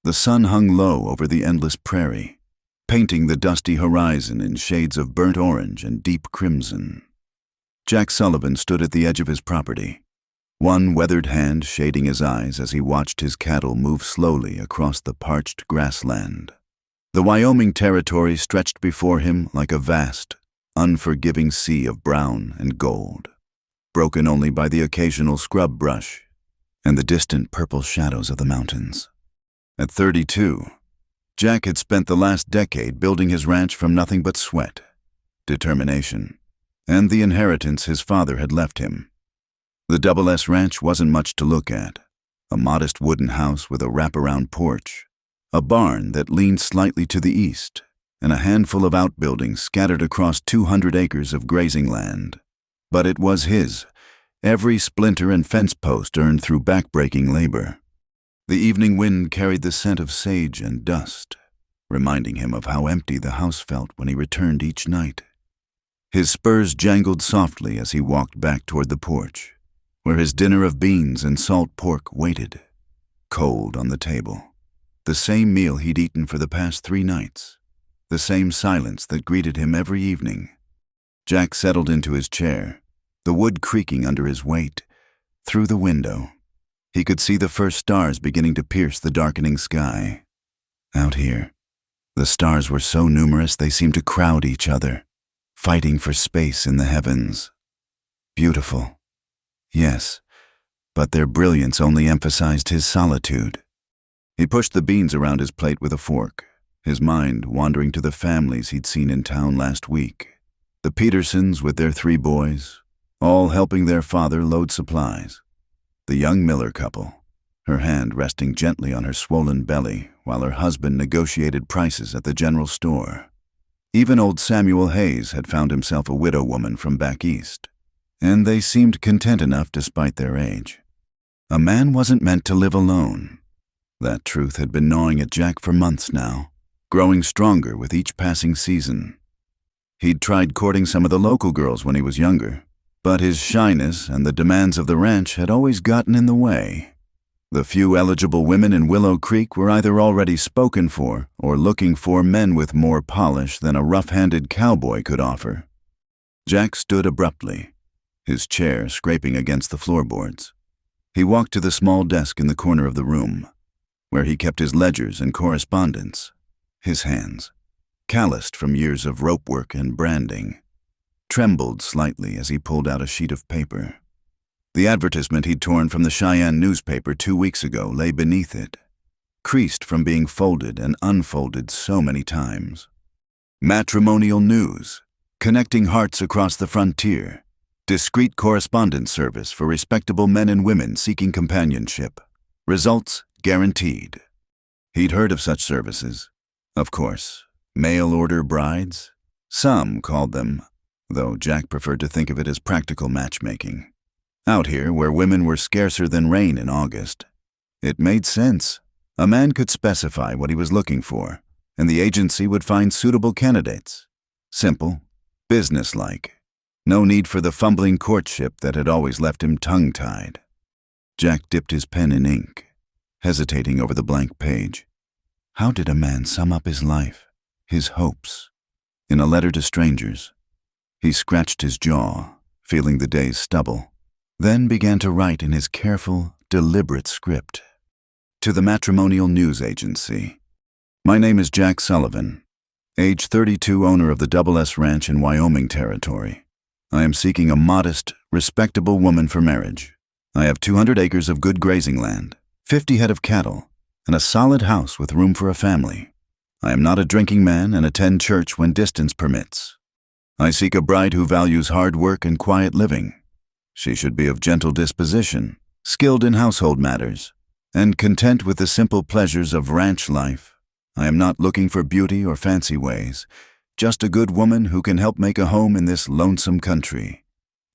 The sun hung low over the endless prairie, painting the dusty horizon in shades of burnt orange and deep crimson. Jack Sullivan stood at the edge of his property, one weathered hand shading his eyes as he watched his cattle move slowly across the parched grassland. The Wyoming Territory stretched before him like a vast, unforgiving sea of brown and gold, broken only by the occasional scrub brush and the distant purple shadows of the mountains. At 32, Jack had spent the last decade building his ranch from nothing but sweat, determination, and the inheritance his father had left him. The Double S Ranch wasn't much to look at. A modest wooden house with a wraparound porch, a barn that leaned slightly to the east, and a handful of outbuildings scattered across 200 acres of grazing land. But it was his, every splinter and fence post earned through backbreaking labor. The evening wind carried the scent of sage and dust, reminding him of how empty the house felt when he returned each night. His spurs jangled softly as he walked back toward the porch, where his dinner of beans and salt pork waited, cold on the table. The same meal he'd eaten for the past 3 nights, the same silence that greeted him every evening. Jack settled into his chair, the wood creaking under his weight. Through the window, he could see the first stars beginning to pierce the darkening sky. Out here, the stars were so numerous they seemed to crowd each other, fighting for space in the heavens. Beautiful, yes, but their brilliance only emphasized his solitude. He pushed the beans around his plate with a fork, his mind wandering to the families he'd seen in town last week. The Petersons with their 3 boys, all helping their father load supplies. The young Miller couple, her hand resting gently on her swollen belly while her husband negotiated prices at the general store. Even old Samuel Hayes had found himself a widow woman from back east, and they seemed content enough despite their age. A man wasn't meant to live alone. That truth had been gnawing at Jack for months now, growing stronger with each passing season. He'd tried courting some of the local girls when he was younger, but his shyness and the demands of the ranch had always gotten in the way. The few eligible women in Willow Creek were either already spoken for or looking for men with more polish than a rough-handed cowboy could offer. Jack stood abruptly, his chair scraping against the floorboards. He walked to the small desk in the corner of the room, where he kept his ledgers and correspondence. His hands, calloused from years of rope work and branding, trembled slightly as he pulled out a sheet of paper. The advertisement he'd torn from the Cheyenne newspaper 2 weeks ago lay beneath it, creased from being folded and unfolded so many times. Matrimonial news, connecting hearts across the frontier. Discreet correspondence service for respectable men and women seeking companionship. Results guaranteed. He'd heard of such services. Of course, mail-order brides. Some called them, though Jack preferred to think of it as practical matchmaking. Out here, where women were scarcer than rain in August, it made sense. A man could specify what he was looking for, and the agency would find suitable candidates. Simple, businesslike. No need for the fumbling courtship that had always left him tongue-tied. Jack dipped his pen in ink, hesitating over the blank page. How did a man sum up his life, his hopes, in a letter to strangers? He scratched his jaw, feeling the day's stubble, then began to write in his careful, deliberate script. To the Matrimonial News Agency. My name is Jack Sullivan, age 32, owner of the Double S Ranch in Wyoming Territory. I am seeking a modest, respectable woman for marriage. I have 200 acres of good grazing land, 50 head of cattle, and a solid house with room for a family. I am not a drinking man and attend church when distance permits. I seek a bride who values hard work and quiet living. She should be of gentle disposition, skilled in household matters, and content with the simple pleasures of ranch life. I am not looking for beauty or fancy ways, just a good woman who can help make a home in this lonesome country.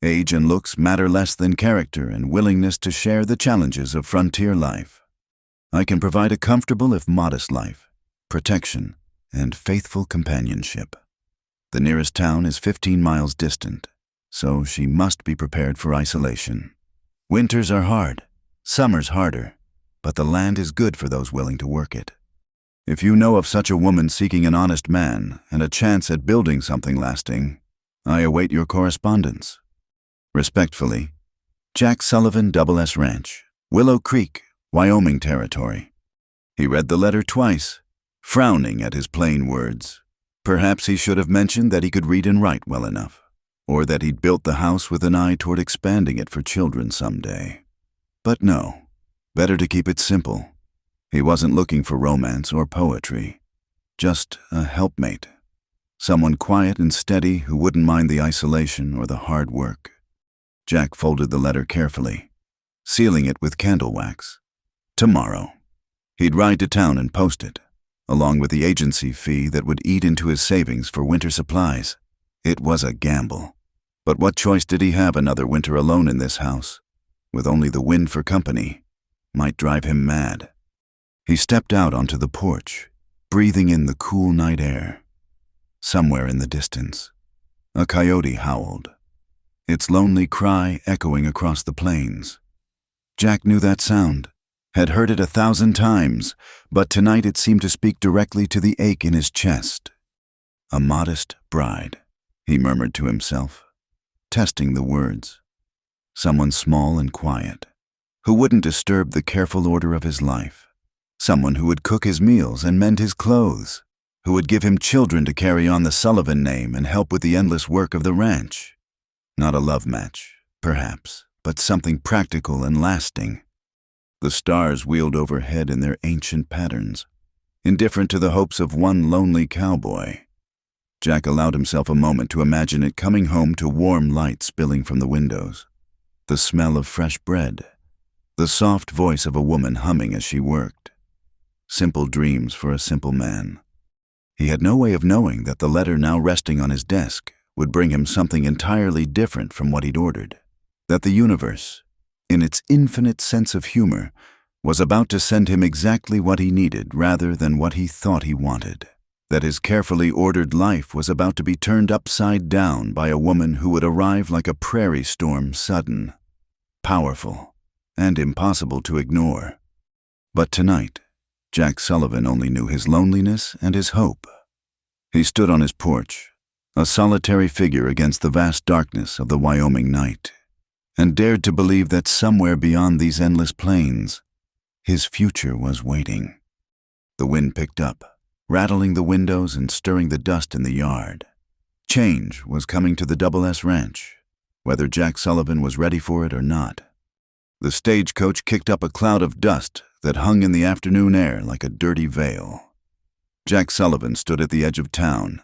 Age and looks matter less than character and willingness to share the challenges of frontier life. I can provide a comfortable if modest life, protection, and faithful companionship. The nearest town is 15 miles distant, so she must be prepared for isolation. Winters are hard, summers harder, but the land is good for those willing to work it. If you know of such a woman seeking an honest man and a chance at building something lasting, I await your correspondence. Respectfully, Jack Sullivan, Double S Ranch, Willow Creek, Wyoming Territory. He read the letter twice, frowning at his plain words. Perhaps he should have mentioned that he could read and write well enough, or that he'd built the house with an eye toward expanding it for children someday. But no, better to keep it simple. He wasn't looking for romance or poetry, just a helpmate. Someone quiet and steady who wouldn't mind the isolation or the hard work. Jack folded the letter carefully, sealing it with candle wax. Tomorrow. He'd ride to town and post it, along with the agency fee that would eat into his savings for winter supplies. It was a gamble. But what choice did he have another winter alone in this house, with only the wind for company? Might drive him mad. He stepped out onto the porch, breathing in the cool night air. Somewhere in the distance, a coyote howled, its lonely cry echoing across the plains. Jack knew that sound, had heard it 1,000 times, but tonight it seemed to speak directly to the ache in his chest. A modest bride, he murmured to himself, testing the words. Someone small and quiet, who wouldn't disturb the careful order of his life. Someone who would cook his meals and mend his clothes, who would give him children to carry on the Sullivan name and help with the endless work of the ranch. Not a love match, perhaps, but something practical and lasting. The stars wheeled overhead in their ancient patterns, indifferent to the hopes of one lonely cowboy. Jack allowed himself a moment to imagine it coming home to warm light spilling from the windows, the smell of fresh bread, the soft voice of a woman humming as she worked. Simple dreams for a simple man. He had no way of knowing that the letter now resting on his desk would bring him something entirely different from what he'd ordered. That the universe, in its infinite sense of humor, was about to send him exactly what he needed rather than what he thought he wanted. That his carefully ordered life was about to be turned upside down by a woman who would arrive like a prairie storm, sudden, powerful, and impossible to ignore. But tonight, Jack Sullivan only knew his loneliness and his hope. He stood on his porch, a solitary figure against the vast darkness of the Wyoming night, and dared to believe that somewhere beyond these endless plains, his future was waiting. The wind picked up, rattling the windows and stirring the dust in the yard. Change was coming to the Double S Ranch, whether Jack Sullivan was ready for it or not. The stagecoach kicked up a cloud of dust that hung in the afternoon air like a dirty veil. Jack Sullivan stood at the edge of town,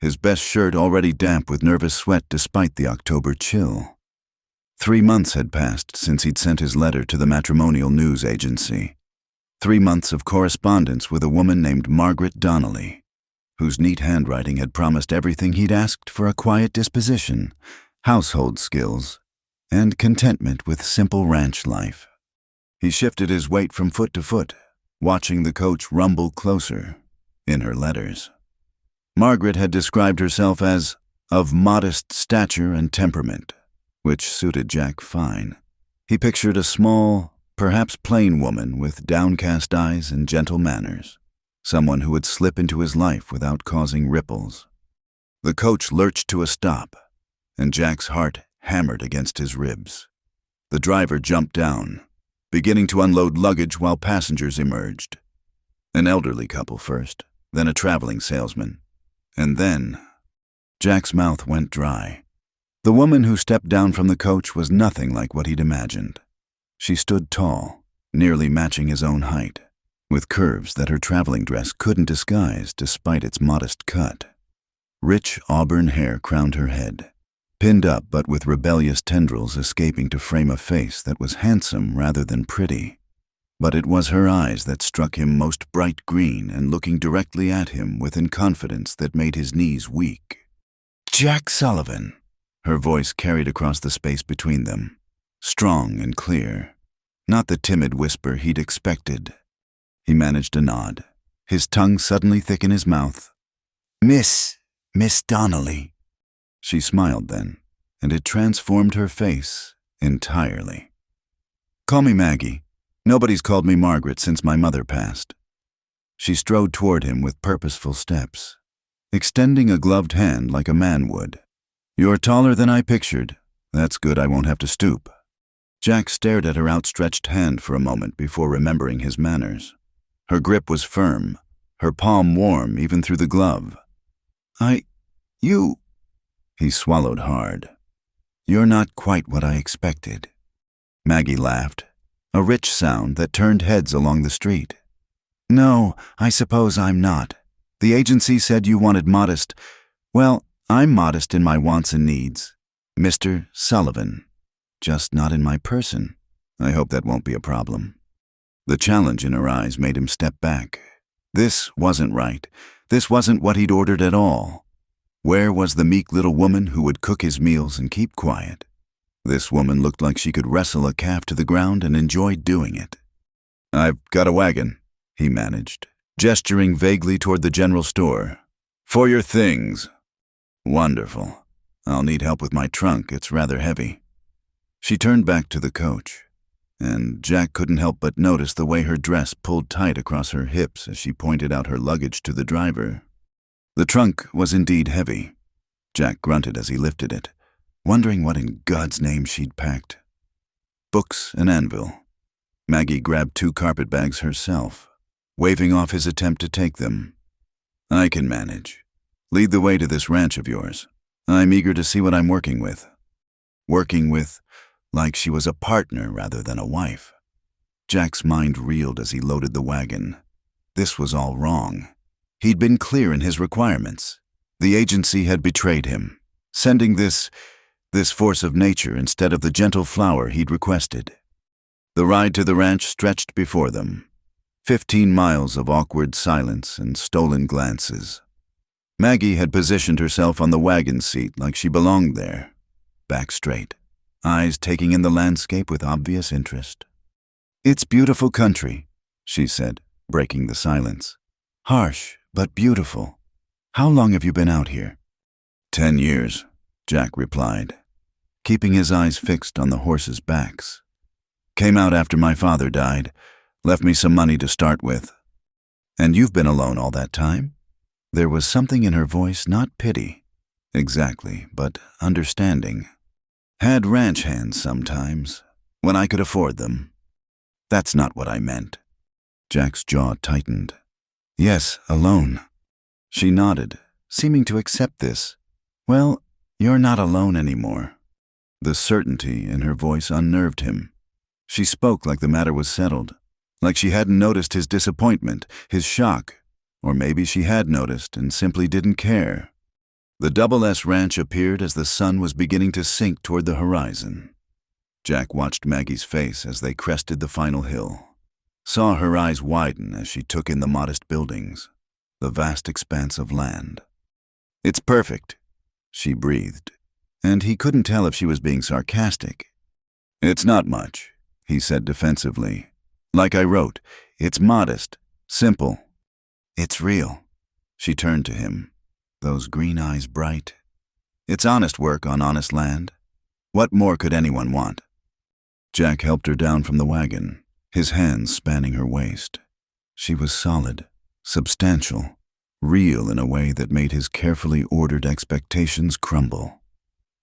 his best shirt already damp with nervous sweat despite the October chill. 3 months had passed since he'd sent his letter to the matrimonial news agency. 3 months of correspondence with a woman named Margaret Donnelly, whose neat handwriting had promised everything he'd asked for: a quiet disposition, household skills, and contentment with simple ranch life. He shifted his weight from foot to foot, watching the coach rumble closer in her letters. Margaret had described herself as of modest stature and temperament, which suited Jack fine. He pictured a small, perhaps plain woman with downcast eyes and gentle manners, someone who would slip into his life without causing ripples. The coach lurched to a stop, and Jack's heart hammered against his ribs. The driver jumped down, beginning to unload luggage while passengers emerged. An elderly couple first, then a traveling salesman, and then Jack's mouth went dry. The woman who stepped down from the coach was nothing like what he'd imagined. She stood tall, nearly matching his own height, with curves that her traveling dress couldn't disguise despite its modest cut. Rich auburn hair crowned her head, pinned up but with rebellious tendrils escaping to frame a face that was handsome rather than pretty. But it was her eyes that struck him most bright green and looking directly at him with an confidence that made his knees weak. "Jack Sullivan," her voice carried across the space between them, strong and clear, not the timid whisper he'd expected. He managed a nod, his tongue suddenly thick in his mouth. Miss Donnelly." She smiled then, and it transformed her face entirely. "Call me Maggie. Nobody's called me Margaret since my mother passed." She strode toward him with purposeful steps, extending a gloved hand like a man would. "You're taller than I pictured. That's good, I won't have to stoop." Jack stared at her outstretched hand for a moment before remembering his manners. Her grip was firm, her palm warm even through the glove. You... He swallowed hard. "You're not quite what I expected." Maggie laughed, a rich sound that turned heads along the street. "No, I suppose I'm not. The agency said you wanted modest. Well, I'm modest in my wants and needs. Mr. Sullivan. Just not in my person. I hope that won't be a problem." The challenge in her eyes made him step back. This wasn't right. This wasn't what he'd ordered at all. Where was the meek little woman who would cook his meals and keep quiet? This woman looked like she could wrestle a calf to the ground and enjoyed doing it. "I've got a wagon," he managed, gesturing vaguely toward the general store. "For your things." "Wonderful. I'll need help with my trunk, it's rather heavy." She turned back to the coach, and Jack couldn't help but notice the way her dress pulled tight across her hips as she pointed out her luggage to the driver. The trunk was indeed heavy. Jack grunted as he lifted it, wondering what in God's name she'd packed. Books and anvil. Maggie grabbed 2 carpet bags herself, waving off his attempt to take them. "I can manage. Lead the way to this ranch of yours. I'm eager to see what I'm working with." Working with, like she was a partner rather than a wife. Jack's mind reeled as he loaded the wagon. This was all wrong. He'd been clear in his requirements. The agency had betrayed him, sending this force of nature instead of the gentle flower he'd requested. The ride to the ranch stretched before them. 15 miles of awkward silence and stolen glances. Maggie had positioned herself on the wagon seat like she belonged there, back straight, eyes taking in the landscape with obvious interest. "It's beautiful country," she said, breaking the silence. "Harsh, but beautiful. How long have you been out here?" 10 years, Jack replied, keeping his eyes fixed on the horses' backs. "Came out after my father died, left me some money to start with." "And you've been alone all that time?" There was something in her voice, not pity, exactly, but understanding. "Had ranch hands sometimes, when I could afford them." "That's not what I meant." Jack's jaw tightened. "Yes, alone." She nodded, seeming to accept this. "Well, you're not alone anymore." The certainty in her voice unnerved him. She spoke like the matter was settled, like she hadn't noticed his disappointment, his shock, or maybe she had noticed and simply didn't care. The Double S Ranch appeared as the sun was beginning to sink toward the horizon. Jack watched Maggie's face as they crested the final hill, saw her eyes widen as she took in the modest buildings, the vast expanse of land. "It's perfect," she breathed, and he couldn't tell if she was being sarcastic. "It's not much," he said defensively. "Like I wrote, it's modest, simple." "It's real." She turned to him, those green eyes bright. "It's honest work on honest land. What more could anyone want?" Jack helped her down from the wagon, his hands spanning her waist. She was solid, substantial, real in a way that made his carefully ordered expectations crumble.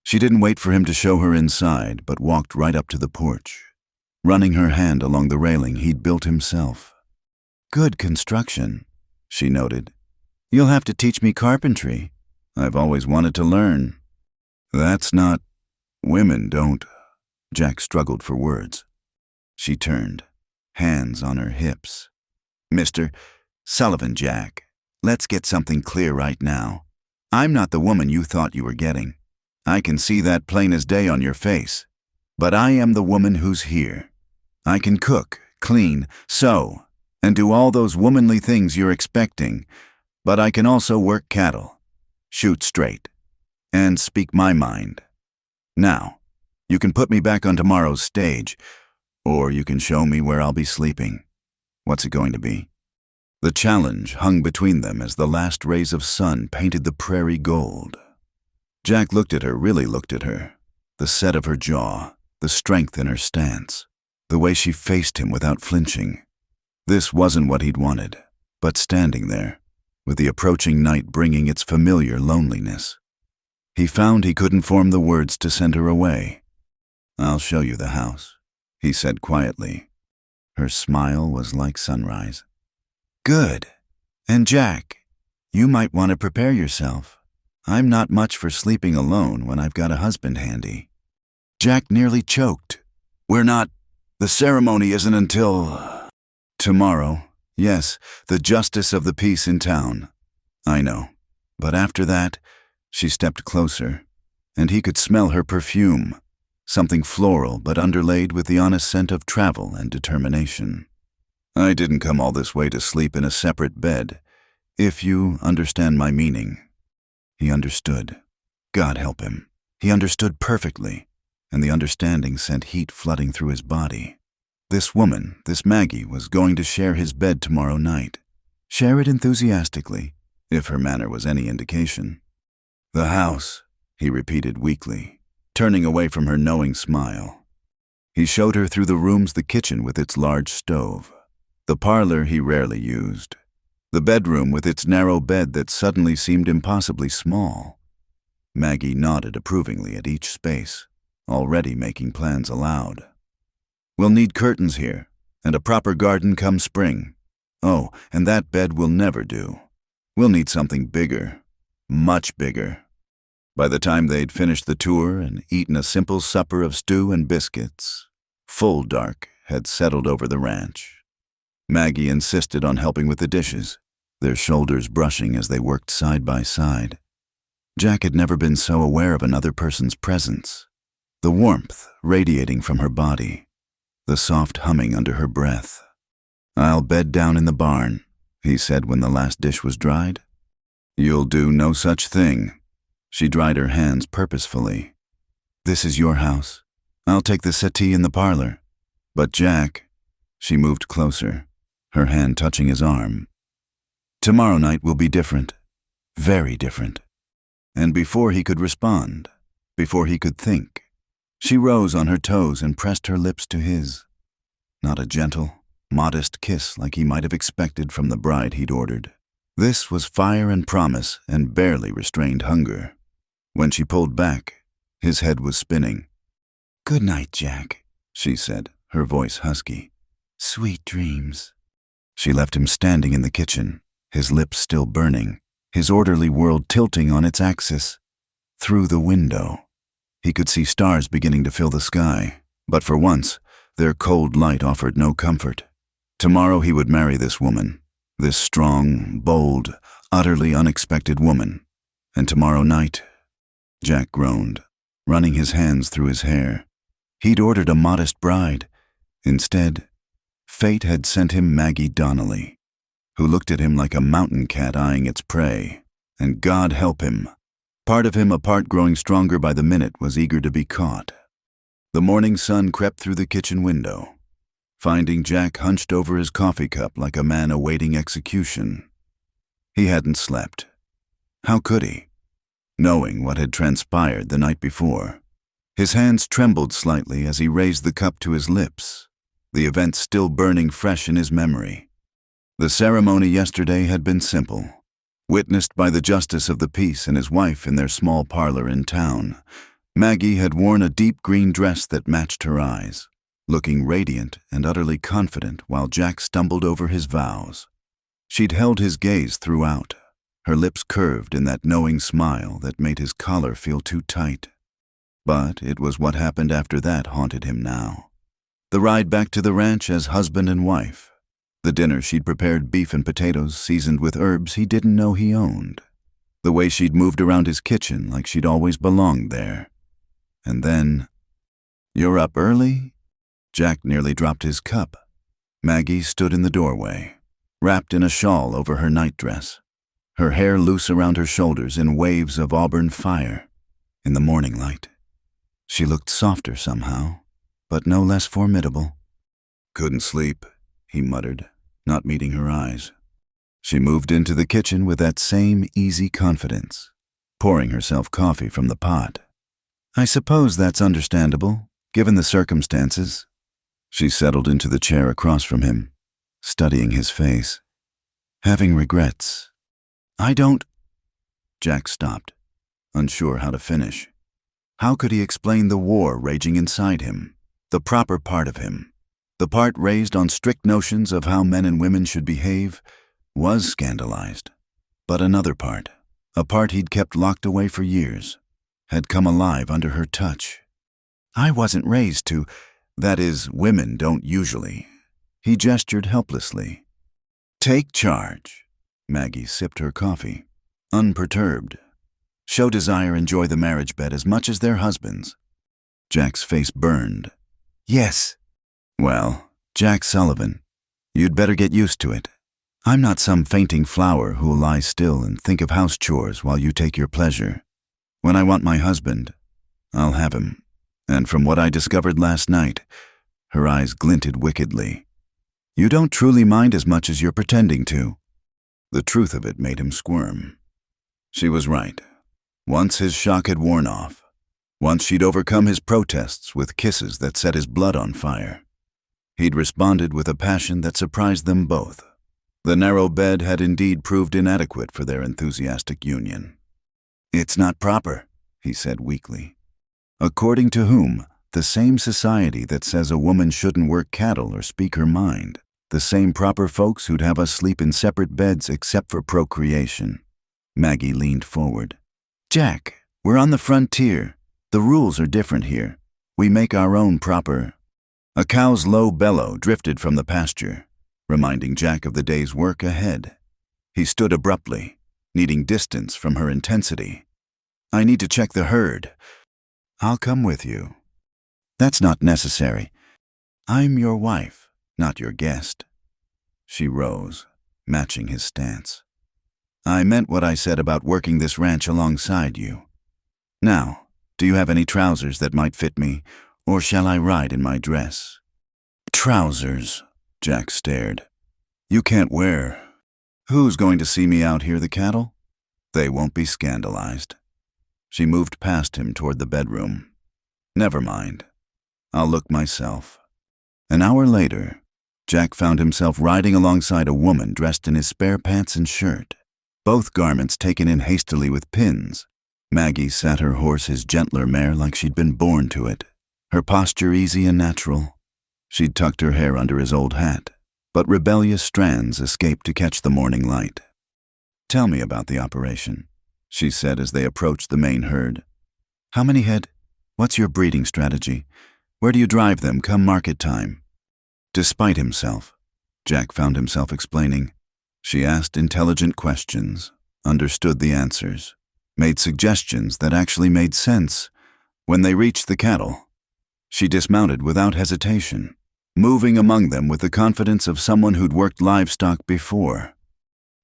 She didn't wait for him to show her inside, but walked right up to the porch, running her hand along the railing he'd built himself. "Good construction," she noted. "You'll have to teach me carpentry. I've always wanted to learn." "That's not... Women don't..." Jack struggled for words. She turned, hands on her hips. "Mr. Sullivan, Jack, let's get something clear right now. I'm not the woman you thought you were getting. I can see that plain as day on your face. But I am the woman who's here. I can cook, clean, sew, and do all those womanly things you're expecting, but I can also work cattle, shoot straight, and speak my mind. Now, you can put me back on tomorrow's stage, or you can show me where I'll be sleeping. What's it going to be?" The challenge hung between them as the last rays of sun painted the prairie gold. Jack looked at her, really looked at her, the set of her jaw, the strength in her stance, the way she faced him without flinching. This wasn't what he'd wanted, but standing there, with the approaching night bringing its familiar loneliness. He found he couldn't form the words to send her away. "I'll show you the house," he said quietly. Her smile was like sunrise. "Good. And Jack, you might want to prepare yourself. I'm not much for sleeping alone when I've got a husband handy." Jack nearly choked. The ceremony isn't until tomorrow. Yes, the justice of the peace in town. I know. But after that, she stepped closer, and he could smell her perfume, something floral but underlaid with the honest scent of travel and determination. "I didn't come all this way to sleep in a separate bed, if you understand my meaning." He understood. God help him. He understood perfectly, and the understanding sent heat flooding through his body. This woman, this Maggie, was going to share his bed tomorrow night. Share it enthusiastically, if her manner was any indication. "The house," he repeated weakly, turning away from her knowing smile. He showed her through the rooms, the kitchen with its large stove, the parlor he rarely used, the bedroom with its narrow bed that suddenly seemed impossibly small. Maggie nodded approvingly at each space, already making plans aloud. "We'll need curtains here, and a proper garden come spring. Oh, and that bed will never do. We'll need something bigger, much bigger." By the time they'd finished the tour and eaten a simple supper of stew and biscuits, full dark had settled over the ranch. Maggie insisted on helping with the dishes, their shoulders brushing as they worked side by side. Jack had never been so aware of another person's presence, the warmth radiating from her body, the soft humming under her breath. "I'll bed down in the barn," he said when the last dish was dried. "You'll do no such thing." She dried her hands purposefully. "This is your house. I'll take the settee in the parlor." "But Jack," she moved closer, her hand touching his arm. "Tomorrow night will be different, very different." And before he could respond, before he could think, she rose on her toes and pressed her lips to his. Not a gentle, modest kiss like he might have expected from the bride he'd ordered. This was fire and promise and barely restrained hunger. When she pulled back, his head was spinning. "Good night, Jack," she said, her voice husky. "Sweet dreams." She left him standing in the kitchen, his lips still burning, his orderly world tilting on its axis. Through the window, he could see stars beginning to fill the sky, but for once, their cold light offered no comfort. Tomorrow he would marry this woman, this strong, bold, utterly unexpected woman. And tomorrow night, Jack groaned, running his hands through his hair. He'd ordered a modest bride. Instead, fate had sent him Maggie Donnelly, who looked at him like a mountain cat eyeing its prey. And God help him. Part of him, a part growing stronger by the minute, was eager to be caught. The morning sun crept through the kitchen window, finding Jack hunched over his coffee cup like a man awaiting execution. He hadn't slept. How could he, knowing what had transpired the night before? His hands trembled slightly as he raised the cup to his lips, the event still burning fresh in his memory. The ceremony yesterday had been simple, witnessed by the justice of the peace and his wife in their small parlor in town. Maggie had worn a deep green dress that matched her eyes, looking radiant and utterly confident while Jack stumbled over his vows. She'd held his gaze throughout, her lips curved in that knowing smile that made his collar feel too tight. But it was what happened after that haunted him now. The ride back to the ranch as husband and wife. The dinner she'd prepared, beef and potatoes seasoned with herbs he didn't know he owned. The way she'd moved around his kitchen like she'd always belonged there. And then, "You're up early?" Jack nearly dropped his cup. Maggie stood in the doorway, wrapped in a shawl over her nightdress, her hair loose around her shoulders in waves of auburn fire. In the morning light, she looked softer somehow, but no less formidable. "Couldn't sleep," he muttered, not meeting her eyes. She moved into the kitchen with that same easy confidence, pouring herself coffee from the pot. "I suppose that's understandable, given the circumstances." She settled into the chair across from him, studying his face. Having regrets. I don't. Jack stopped, unsure how to finish. How could he explain the war raging inside him, the proper part of him? The part raised on strict notions of how men and women should behave was scandalized. But another part, a part he'd kept locked away for years, had come alive under her touch. I wasn't raised to, that is, women don't usually. He gestured helplessly. Take charge. Maggie sipped her coffee, unperturbed. Show desire enjoy the marriage bed as much as their husbands. Jack's face burned. Yes. Well, Jack Sullivan, you'd better get used to it. I'm not some fainting flower who'll lie still and think of house chores while you take your pleasure. When I want my husband, I'll have him. And from what I discovered last night, her eyes glinted wickedly. You don't truly mind as much as you're pretending to. The truth of it made him squirm. She was right. Once his shock had worn off, once she'd overcome his protests with kisses that set his blood on fire, he'd responded with a passion that surprised them both. The narrow bed had indeed proved inadequate for their enthusiastic union. It's not proper, he said weakly. According to whom? The same society that says a woman shouldn't work cattle or speak her mind. The same proper folks who'd have us sleep in separate beds except for procreation. Maggie leaned forward. Jack, we're on the frontier. The rules are different here. We make our own proper. A cow's low bellow drifted from the pasture, reminding Jack of the day's work ahead. He stood abruptly, needing distance from her intensity. I need to check the herd. I'll come with you. That's not necessary. I'm your wife, not your guest. She rose, matching his stance. I meant what I said about working this ranch alongside you. Now, do you have any trousers that might fit me, or shall I ride in my dress? Trousers, Jack stared. You can't wear. Who's going to see me out here, the cattle? They won't be scandalized. She moved past him toward the bedroom. Never mind. I'll look myself. An hour later, Jack found himself riding alongside a woman dressed in his spare pants and shirt, both garments taken in hastily with pins. Maggie sat her horse his gentler mare like she'd been born to it, her posture easy and natural. She'd tucked her hair under his old hat, but rebellious strands escaped to catch the morning light. Tell me about the operation, she said as they approached the main herd. How many head? What's your breeding strategy? Where do you drive them come market time? Despite himself, Jack found himself explaining. She asked intelligent questions, understood the answers, made suggestions that actually made sense. When they reached the cattle, she dismounted without hesitation, moving among them with the confidence of someone who'd worked livestock before.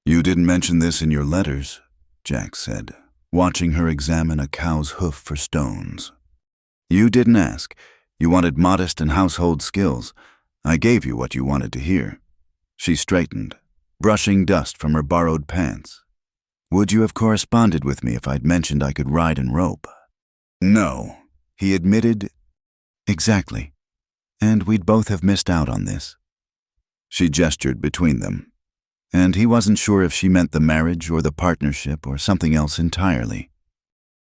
You didn't mention this in your letters, Jack said, watching her examine a cow's hoof for stones. You didn't ask. You wanted modest and household skills. I gave you what you wanted to hear. She straightened, brushing dust from her borrowed pants. Would you have corresponded with me if I'd mentioned I could ride and rope? No, he admitted. Exactly. And we'd both have missed out on this. She gestured between them, and he wasn't sure if she meant the marriage or the partnership or something else entirely.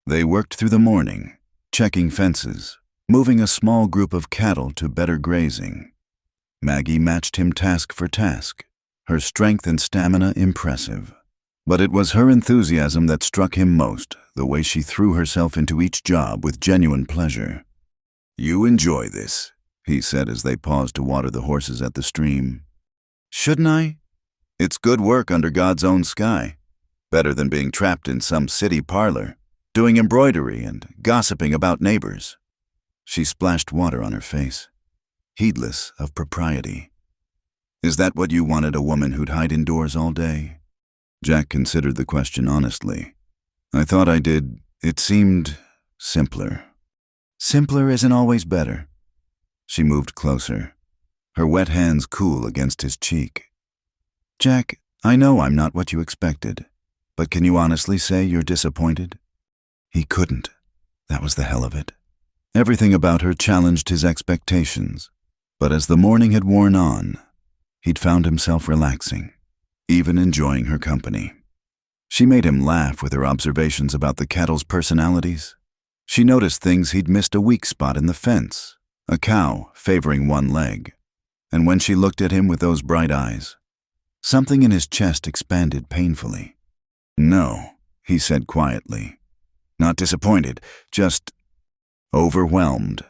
They worked through the morning, checking fences, moving a small group of cattle to better grazing. Maggie matched him task for task, her strength and stamina impressive. But it was her enthusiasm that struck him most, the way she threw herself into each job with genuine pleasure. You enjoy this, he said as they paused to water the horses at the stream. Shouldn't I? It's good work under God's own sky. Better than being trapped in some city parlor, doing embroidery and gossiping about neighbors. She splashed water on her face, heedless of propriety. Is that what you wanted, a woman who'd hide indoors all day? Jack considered the question honestly. I thought I did. It seemed simpler. Simpler isn't always better. She moved closer, her wet hands cool against his cheek. Jack, I know I'm not what you expected, but can you honestly say you're disappointed? He couldn't. That was the hell of it. Everything about her challenged his expectations, but as the morning had worn on, he'd found himself relaxing, even enjoying her company. She made him laugh with her observations about the cattle's personalities. She noticed things he'd missed: a weak spot in the fence, a cow favoring one leg. And when she looked at him with those bright eyes, something in his chest expanded painfully. "No," he said quietly. "Not disappointed, just overwhelmed."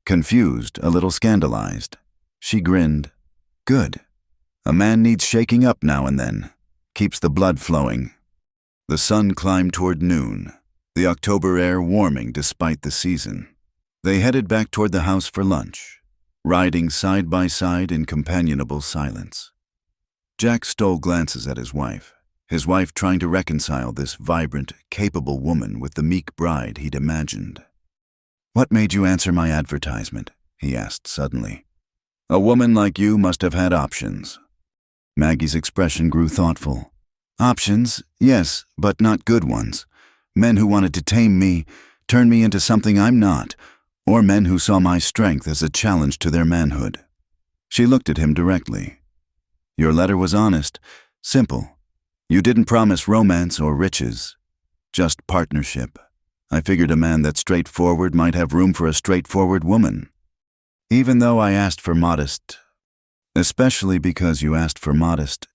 Confused, a little scandalized. She grinned. "Good. A man needs shaking up now and then. Keeps the blood flowing." The sun climbed toward noon, the October air warming despite the season. They headed back toward the house for lunch, riding side by side in companionable silence. Jack stole glances at his wife trying to reconcile this vibrant, capable woman with the meek bride he'd imagined. "What made you answer my advertisement?" he asked suddenly. "A woman like you must have had options." Maggie's expression grew thoughtful. "Options, yes, but not good ones. Men who wanted to tame me, turn me into something I'm not, or men who saw my strength as a challenge to their manhood." She looked at him directly. "Your letter was honest, simple. You didn't promise romance or riches, just partnership. I figured a man that's straightforward might have room for a straightforward woman. Even though I asked for modest, especially because you asked for modest,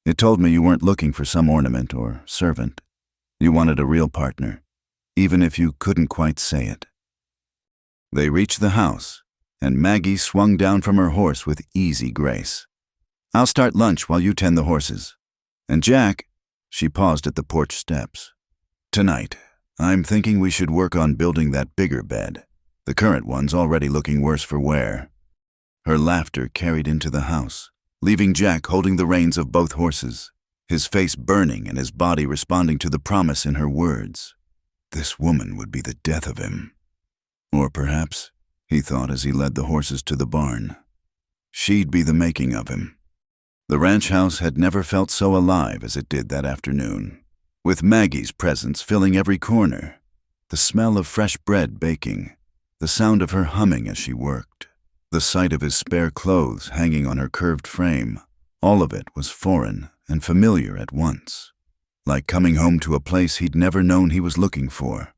it told me you weren't looking for some ornament or servant. You wanted a real partner, even if you couldn't quite say it." They reached the house, and Maggie swung down from her horse with easy grace. "I'll start lunch while you tend the horses. And Jack," she paused at the porch steps, "tonight, I'm thinking we should work on building that bigger bed. The current one's already looking worse for wear." Her laughter carried into the house, leaving Jack holding the reins of both horses, his face burning and his body responding to the promise in her words. This woman would be the death of him. Or perhaps, he thought as he led the horses to the barn, she'd be the making of him. The ranch house had never felt so alive as it did that afternoon, with Maggie's presence filling every corner, the smell of fresh bread baking, the sound of her humming as she worked, the sight of his spare clothes hanging on her curved frame. All of it was foreign and familiar at once, like coming home to a place he'd never known he was looking for.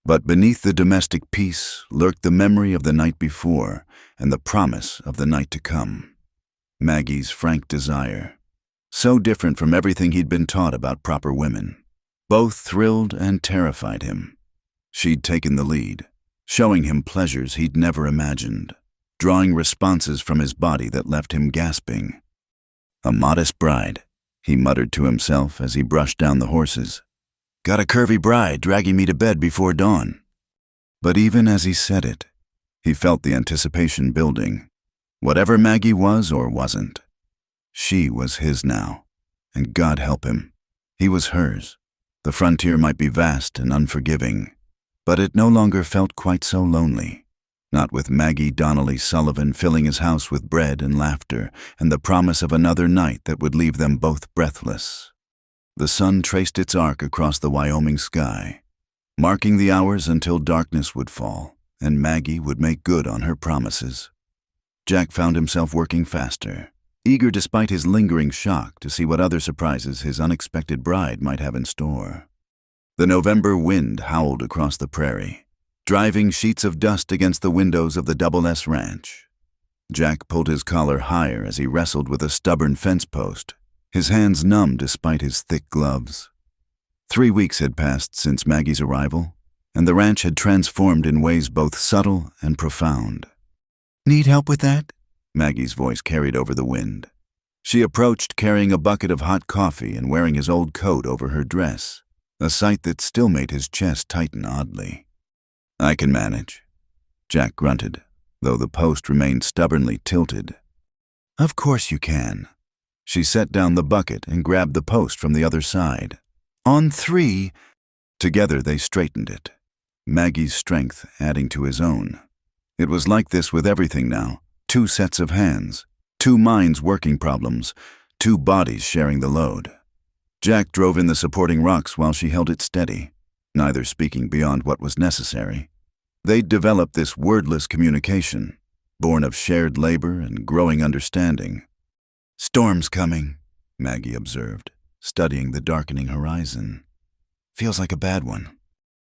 But beneath the domestic peace lurked the memory of the night before and the promise of the night to come. Maggie's frank desire, so different from everything he'd been taught about proper women. Both thrilled and terrified him. She'd taken the lead, showing him pleasures he'd never imagined, drawing responses from his body that left him gasping. "A modest bride," he muttered to himself as he brushed down the horses. "Got a curvy bride dragging me to bed before dawn." But even as he said it, he felt the anticipation building. Whatever Maggie was or wasn't, she was his now, and God help him, he was hers. The frontier might be vast and unforgiving, but it no longer felt quite so lonely, not with Maggie Donnelly Sullivan filling his house with bread and laughter and the promise of another night that would leave them both breathless. The sun traced its arc across the Wyoming sky, marking the hours until darkness would fall and Maggie would make good on her promises. Jack found himself working faster, eager despite his lingering shock to see what other surprises his unexpected bride might have in store. The November wind howled across the prairie, driving sheets of dust against the windows of the Double S Ranch. Jack pulled his collar higher as he wrestled with a stubborn fence post, his hands numb despite his thick gloves. 3 weeks had passed since Maggie's arrival, and the ranch had transformed in ways both subtle and profound. "Need help with that?" Maggie's voice carried over the wind. She approached carrying a bucket of hot coffee and wearing his old coat over her dress, a sight that still made his chest tighten oddly. "I can manage," Jack grunted, though the post remained stubbornly tilted. "Of course you can." She set down the bucket and grabbed the post from the other side. "On 3. Together they straightened it, Maggie's strength adding to his own. It was like this with everything now. 2 sets of hands, 2 minds working problems, 2 bodies sharing the load. Jack drove in the supporting rocks while she held it steady, neither speaking beyond what was necessary. They'd developed this wordless communication, born of shared labor and growing understanding. "Storm's coming," Maggie observed, studying the darkening horizon. Feels like a bad one.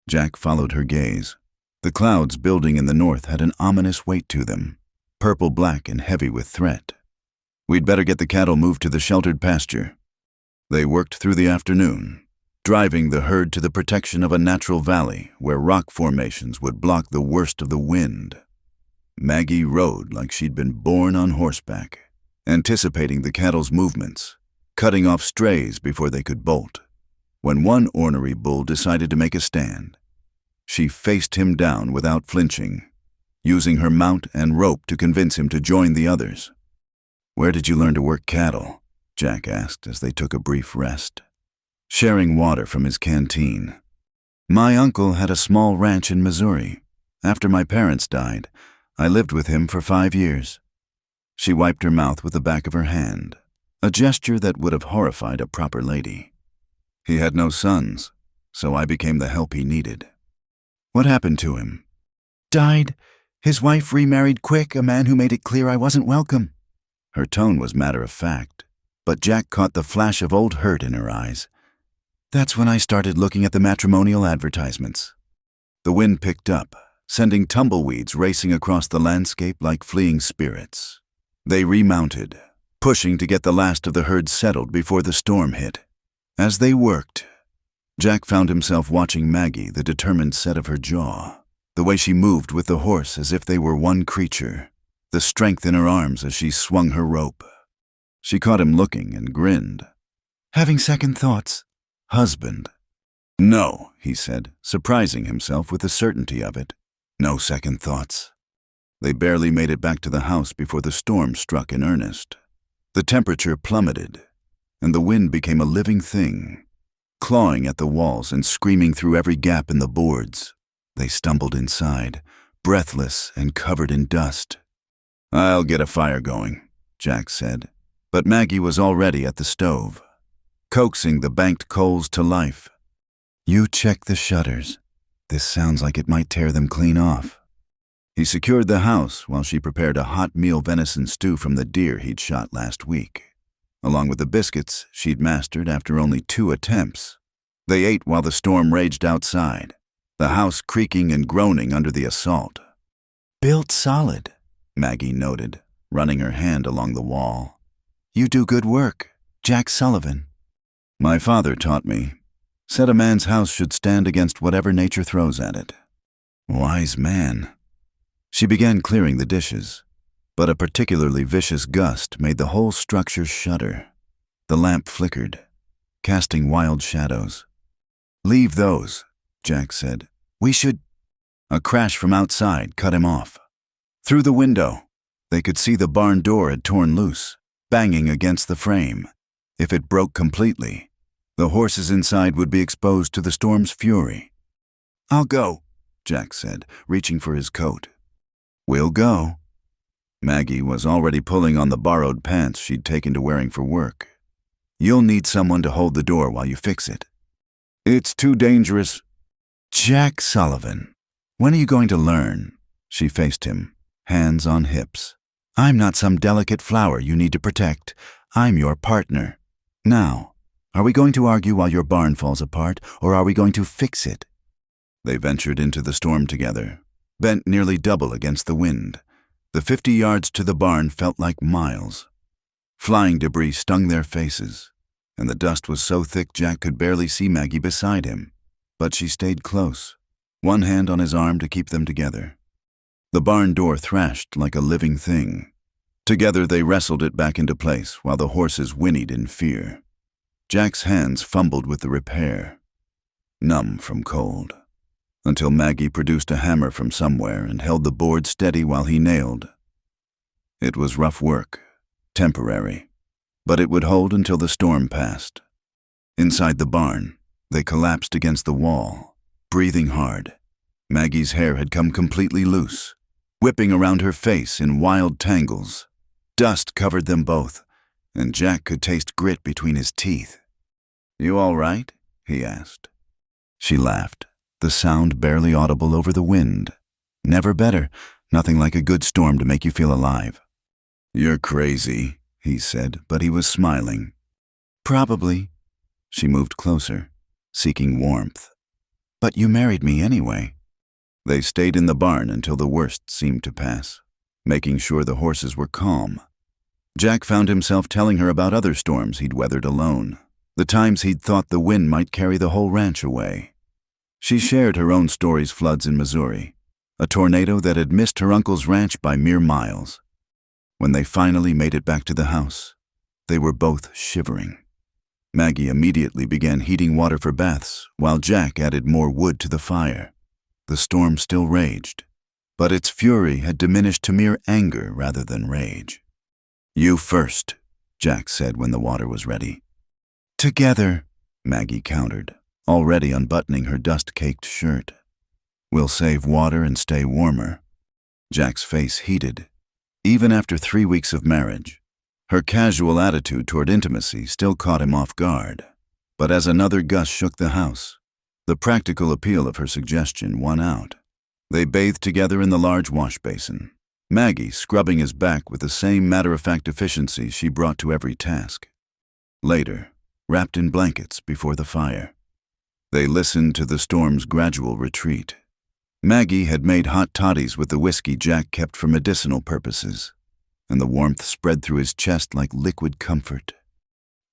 Jack followed her gaze. The clouds building in the north had an ominous weight to them, purple-black and heavy with threat. We'd better get the cattle moved to the sheltered pasture. They worked through the afternoon, driving the herd to the protection of a natural valley where rock formations would block the worst of the wind. Maggie rode like she'd been born on horseback, anticipating the cattle's movements, cutting off strays before they could bolt. When one ornery bull decided to make a stand, she faced him down without flinching, using her mount and rope to convince him to join the others. "Where did you learn to work cattle?" Jack asked as they took a brief rest, sharing water from his canteen. "My uncle had a small ranch in Missouri. After my parents died, I lived with him for 5 years. She wiped her mouth with the back of her hand, a gesture that would have horrified a proper lady. "He had no sons, so I became the help he needed." "What happened to him?" "Died. His wife remarried quick, a man who made it clear I wasn't welcome." Her tone was matter of fact, but Jack caught the flash of old hurt in her eyes. "That's when I started looking at the matrimonial advertisements." The wind picked up, sending tumbleweeds racing across the landscape like fleeing spirits. They remounted, pushing to get the last of the herd settled before the storm hit. As they worked, Jack found himself watching Maggie, the determined set of her jaw, the way she moved with the horse as if they were one creature, the strength in her arms as she swung her rope. She caught him looking and grinned. "Having second thoughts, husband?" "No," he said, surprising himself with the certainty of it. "No second thoughts." They barely made it back to the house before the storm struck in earnest. The temperature plummeted, and the wind became a living thing, clawing at the walls and screaming through every gap in the boards. They stumbled inside, breathless and covered in dust. "I'll get a fire going," Jack said, but Maggie was already at the stove, coaxing the banked coals to life. "You check the shutters. This sounds like it might tear them clean off." He secured the house while she prepared a hot meal venison stew from the deer he'd shot last week, along with the biscuits she'd mastered after only 2 attempts. They ate while the storm raged outside, the house creaking and groaning under the assault. "Built solid," Maggie noted, running her hand along the wall. "You do good work, Jack Sullivan." "My father taught me. Said a man's house should stand against whatever nature throws at it." Wise man. She began clearing the dishes, but a particularly vicious gust made the whole structure shudder. The lamp flickered, casting wild shadows. "Leave those," Jack said. "We should—" A crash from outside cut him off. Through the window, they could see the barn door had torn loose, banging against the frame. If it broke completely, the horses inside would be exposed to the storm's fury. "I'll go," Jack said, reaching for his coat. "We'll go." Maggie was already pulling on the borrowed pants she'd taken to wearing for work. "You'll need someone to hold the door while you fix it." "It's too dangerous." "Jack Sullivan, when are you going to learn?" She faced him, hands on hips. "I'm not some delicate flower you need to protect. I'm your partner. Now, are we going to argue while your barn falls apart, or are we going to fix it?" They ventured into the storm together, bent nearly double against the wind. The 50 yards to the barn felt like miles. Flying debris stung their faces, and the dust was so thick Jack could barely see Maggie beside him. But she stayed close, one hand on his arm to keep them together. The barn door thrashed like a living thing. Together they wrestled it back into place while the horses whinnied in fear. Jack's hands fumbled with the repair, numb from cold, until Maggie produced a hammer from somewhere and held the board steady while he nailed. It was rough work, temporary, but it would hold until the storm passed. Inside the barn, they collapsed against the wall, breathing hard. Maggie's hair had come completely loose, whipping around her face in wild tangles. Dust covered them both, and Jack could taste grit between his teeth. "You all right?" he asked. She laughed, the sound barely audible over the wind. "Never better. Nothing like a good storm to make you feel alive." "You're crazy," he said, but he was smiling. Probably. She moved closer, seeking warmth. But you married me anyway. They stayed in the barn until the worst seemed to pass, making sure the horses were calm. Jack found himself telling her about other storms he'd weathered alone, the times he'd thought the wind might carry the whole ranch away. She shared her own story's floods in Missouri, a tornado that had missed her uncle's ranch by mere miles. When they finally made it back to the house, they were both shivering. Maggie immediately began heating water for baths, while Jack added more wood to the fire. The storm still raged, but its fury had diminished to mere anger rather than rage. "You first," Jack said when the water was ready. "Together," Maggie countered, already unbuttoning her dust-caked shirt. "We'll save water and stay warmer." Jack's face heated. Even after 3 weeks of marriage, her casual attitude toward intimacy still caught him off guard. But as another gust shook the house, the practical appeal of her suggestion won out. They bathed together in the large wash basin, Maggie scrubbing his back with the same matter-of-fact efficiency she brought to every task. Later, wrapped in blankets before the fire, they listened to the storm's gradual retreat. Maggie had made hot toddies with the whiskey Jack kept for medicinal purposes, and the warmth spread through his chest like liquid comfort.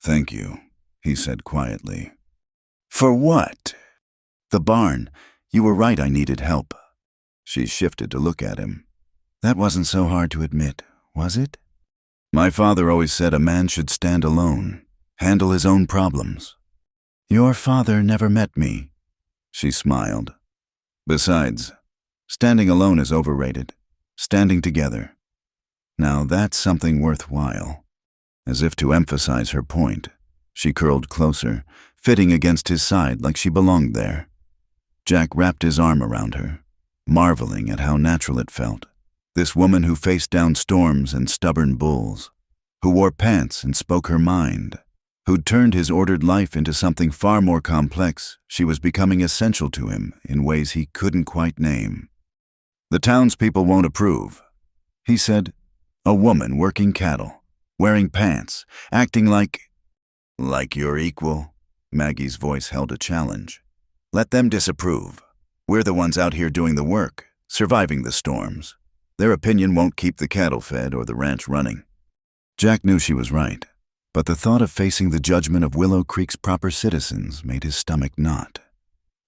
"Thank you," he said quietly. "For what?" "The barn. You were right, I needed help." She shifted to look at him. "That wasn't so hard to admit, was it?" "My father always said a man should stand alone, handle his own problems." "Your father never met me." She smiled. "Besides, standing alone is overrated. Standing together. Now that's something worthwhile." As if to emphasize her point, she curled closer, fitting against his side like she belonged there. Jack wrapped his arm around her, marveling at how natural it felt. This woman who faced down storms and stubborn bulls, who wore pants and spoke her mind, who'd turned his ordered life into something far more complex. She was becoming essential to him in ways he couldn't quite name. "The townspeople won't approve," he said. "A woman working cattle, wearing pants, acting like your equal." Maggie's voice held a challenge. "Let them disapprove. We're the ones out here doing the work, surviving the storms. Their opinion won't keep the cattle fed or the ranch running." Jack knew she was right, but the thought of facing the judgment of Willow Creek's proper citizens made his stomach knot.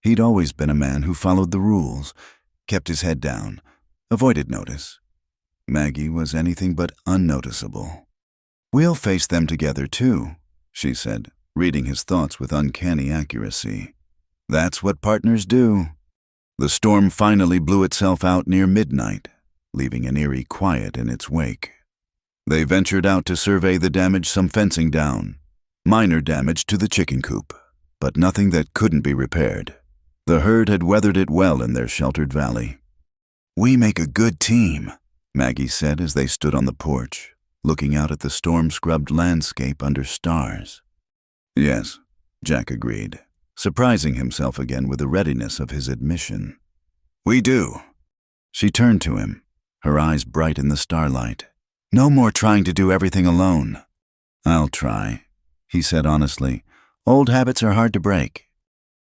He'd always been a man who followed the rules, kept his head down, avoided notice. Maggie was anything but unnoticeable. "We'll face them together too," she said, reading his thoughts with uncanny accuracy. "That's what partners do." The storm finally blew itself out near midnight, leaving an eerie quiet in its wake. They ventured out to survey the damage, some fencing down, minor damage to the chicken coop, but nothing that couldn't be repaired. The herd had weathered it well in their sheltered valley. "We make a good team," Maggie said as they stood on the porch, looking out at the storm-scrubbed landscape under stars. "Yes," Jack agreed, surprising himself again with the readiness of his admission. "We do." She turned to him, her eyes bright in the starlight. "No more trying to do everything alone." "I'll try," he said honestly. "Old habits are hard to break."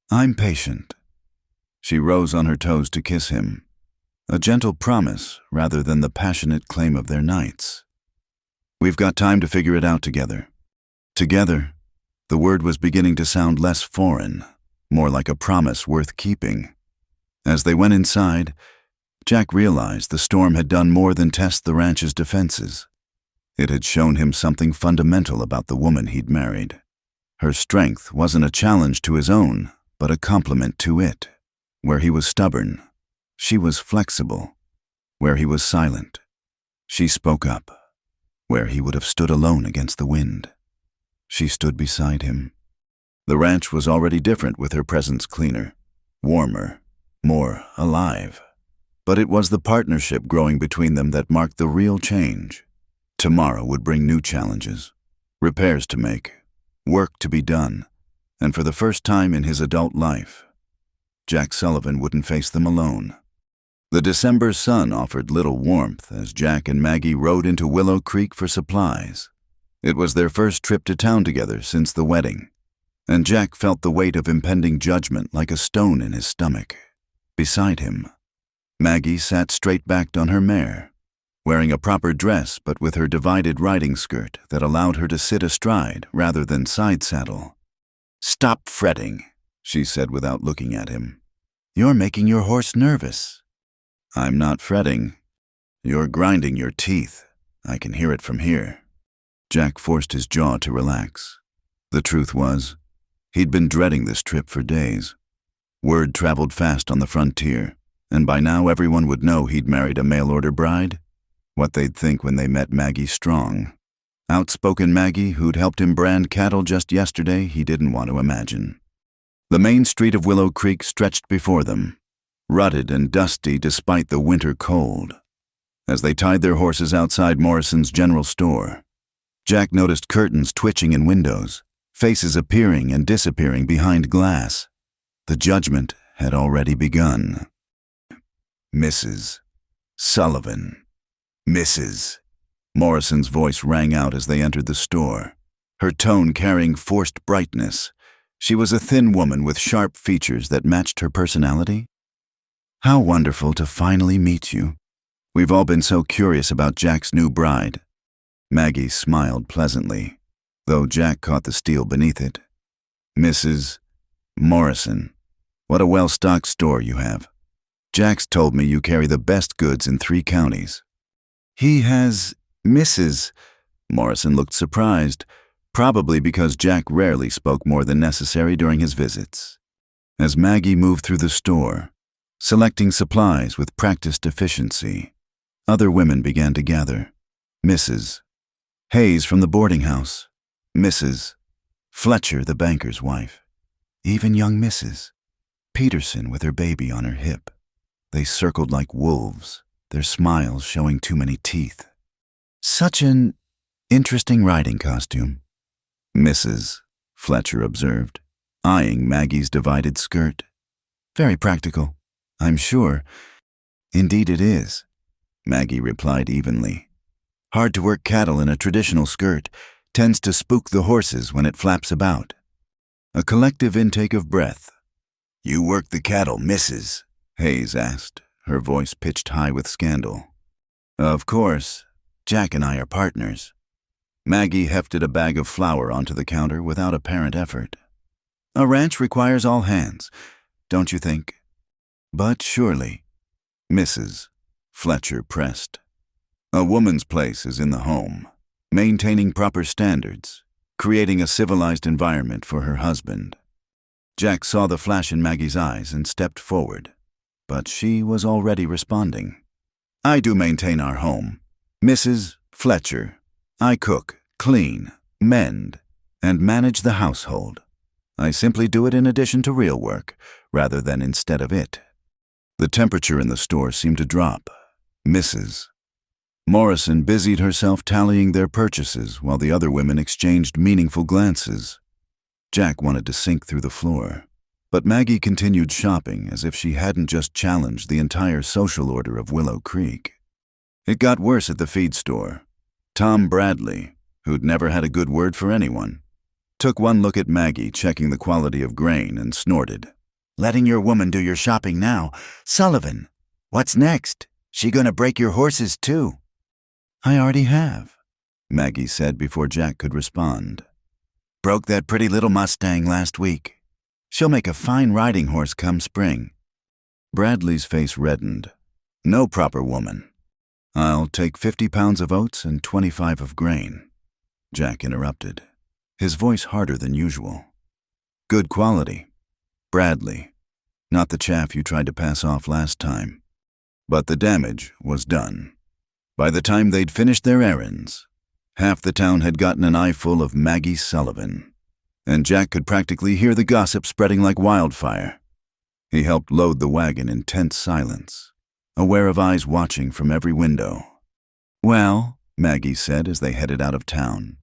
"I'm patient." She rose on her toes to kiss him, a gentle promise rather than the passionate claim of their nights. "We've got time to figure it out together." Together, the word was beginning to sound less foreign, more like a promise worth keeping. As they went inside, Jack realized the storm had done more than test the ranch's defenses. It had shown him something fundamental about the woman he'd married. Her strength wasn't a challenge to his own, but a complement to it. Where he was stubborn, she was flexible. Where he was silent, she spoke up. Where he would have stood alone against the wind, she stood beside him. The ranch was already different with her presence cleaner, warmer, more alive. But it was the partnership growing between them that marked the real change. Tomorrow would bring new challenges, repairs to make, work to be done, and for the first time in his adult life, Jack Sullivan wouldn't face them alone. The December sun offered little warmth as Jack and Maggie rode into Willow Creek for supplies. It was their first trip to town together since the wedding, and Jack felt the weight of impending judgment like a stone in his stomach. Beside him, Maggie sat straight-backed on her mare, wearing a proper dress but with her divided riding skirt that allowed her to sit astride rather than side-saddle. "Stop fretting," she said without looking at him. "You're making your horse nervous." "I'm not fretting. You're grinding your teeth. I can hear it from here." Jack forced his jaw to relax. The truth was, he'd been dreading this trip for days. Word traveled fast on the frontier, and by now everyone would know he'd married a mail-order bride. What they'd think when they met Maggie Strong. Outspoken Maggie, who'd helped him brand cattle just yesterday, he didn't want to imagine. The main street of Willow Creek stretched before them, rutted and dusty despite the winter cold. As they tied their horses outside Morrison's general store, Jack noticed curtains twitching in windows, faces appearing and disappearing behind glass. The judgment had already begun. "Mrs. Sullivan. Mrs." Morrison's voice rang out as they entered the store, her tone carrying forced brightness. She was a thin woman with sharp features that matched her personality. "How wonderful to finally meet you. We've all been so curious about Jack's new bride." Maggie smiled pleasantly, though Jack caught the steel beneath it. "Mrs. Morrison, what a well-stocked store you have. Jack's told me you carry the best goods in 3 counties. "He has Mrs." Morrison looked surprised, probably because Jack rarely spoke more than necessary during his visits. As Maggie moved through the store, selecting supplies with practiced efficiency, other women began to gather. Mrs. Hayes from the boarding house, Mrs. Fletcher, the banker's wife, even young Mrs. Peterson with her baby on her hip. They circled like wolves, their smiles showing too many teeth. "Such an interesting riding costume," Mrs. Fletcher observed, eyeing Maggie's divided skirt. "Very practical, I'm sure." "Indeed it is," Maggie replied evenly. "Hard to work cattle in a traditional skirt, tends to spook the horses when it flaps about." A collective intake of breath. "You work the cattle, Mrs.?" Hayes asked, her voice pitched high with scandal. "Of course. Jack and I are partners." Maggie hefted a bag of flour onto the counter without apparent effort. "A ranch requires all hands, don't you think?" "But surely," Mrs. Fletcher pressed. "A woman's place is in the home, maintaining proper standards, creating a civilized environment for her husband." Jack saw the flash in Maggie's eyes and stepped forward, but she was already responding. "I do maintain our home, Mrs. Fletcher. I cook, clean, mend, and manage the household. I simply do it in addition to real work, rather than instead of it." The temperature in the store seemed to drop. Mrs. Morrison busied herself tallying their purchases while the other women exchanged meaningful glances. Jack wanted to sink through the floor, but Maggie continued shopping as if she hadn't just challenged the entire social order of Willow Creek. It got worse at the feed store. Tom Bradley, who'd never had a good word for anyone, took one look at Maggie checking the quality of grain and snorted. "Letting your woman do your shopping now. Sullivan, what's next? She gonna break your horses too?" "I already have," Maggie said before Jack could respond. "Broke that pretty little Mustang last week. She'll make a fine riding horse come spring." Bradley's face reddened. "No proper woman. I'll take 50 pounds of oats and 25 of grain," Jack interrupted, his voice harder than usual. "Good quality. Bradley, not the chaff you tried to pass off last time." But the damage was done. By the time they'd finished their errands, half the town had gotten an eyeful of Maggie Sullivan, and Jack could practically hear the gossip spreading like wildfire. He helped load the wagon in tense silence, aware of eyes watching from every window. "Well," Maggie said as they headed out of town,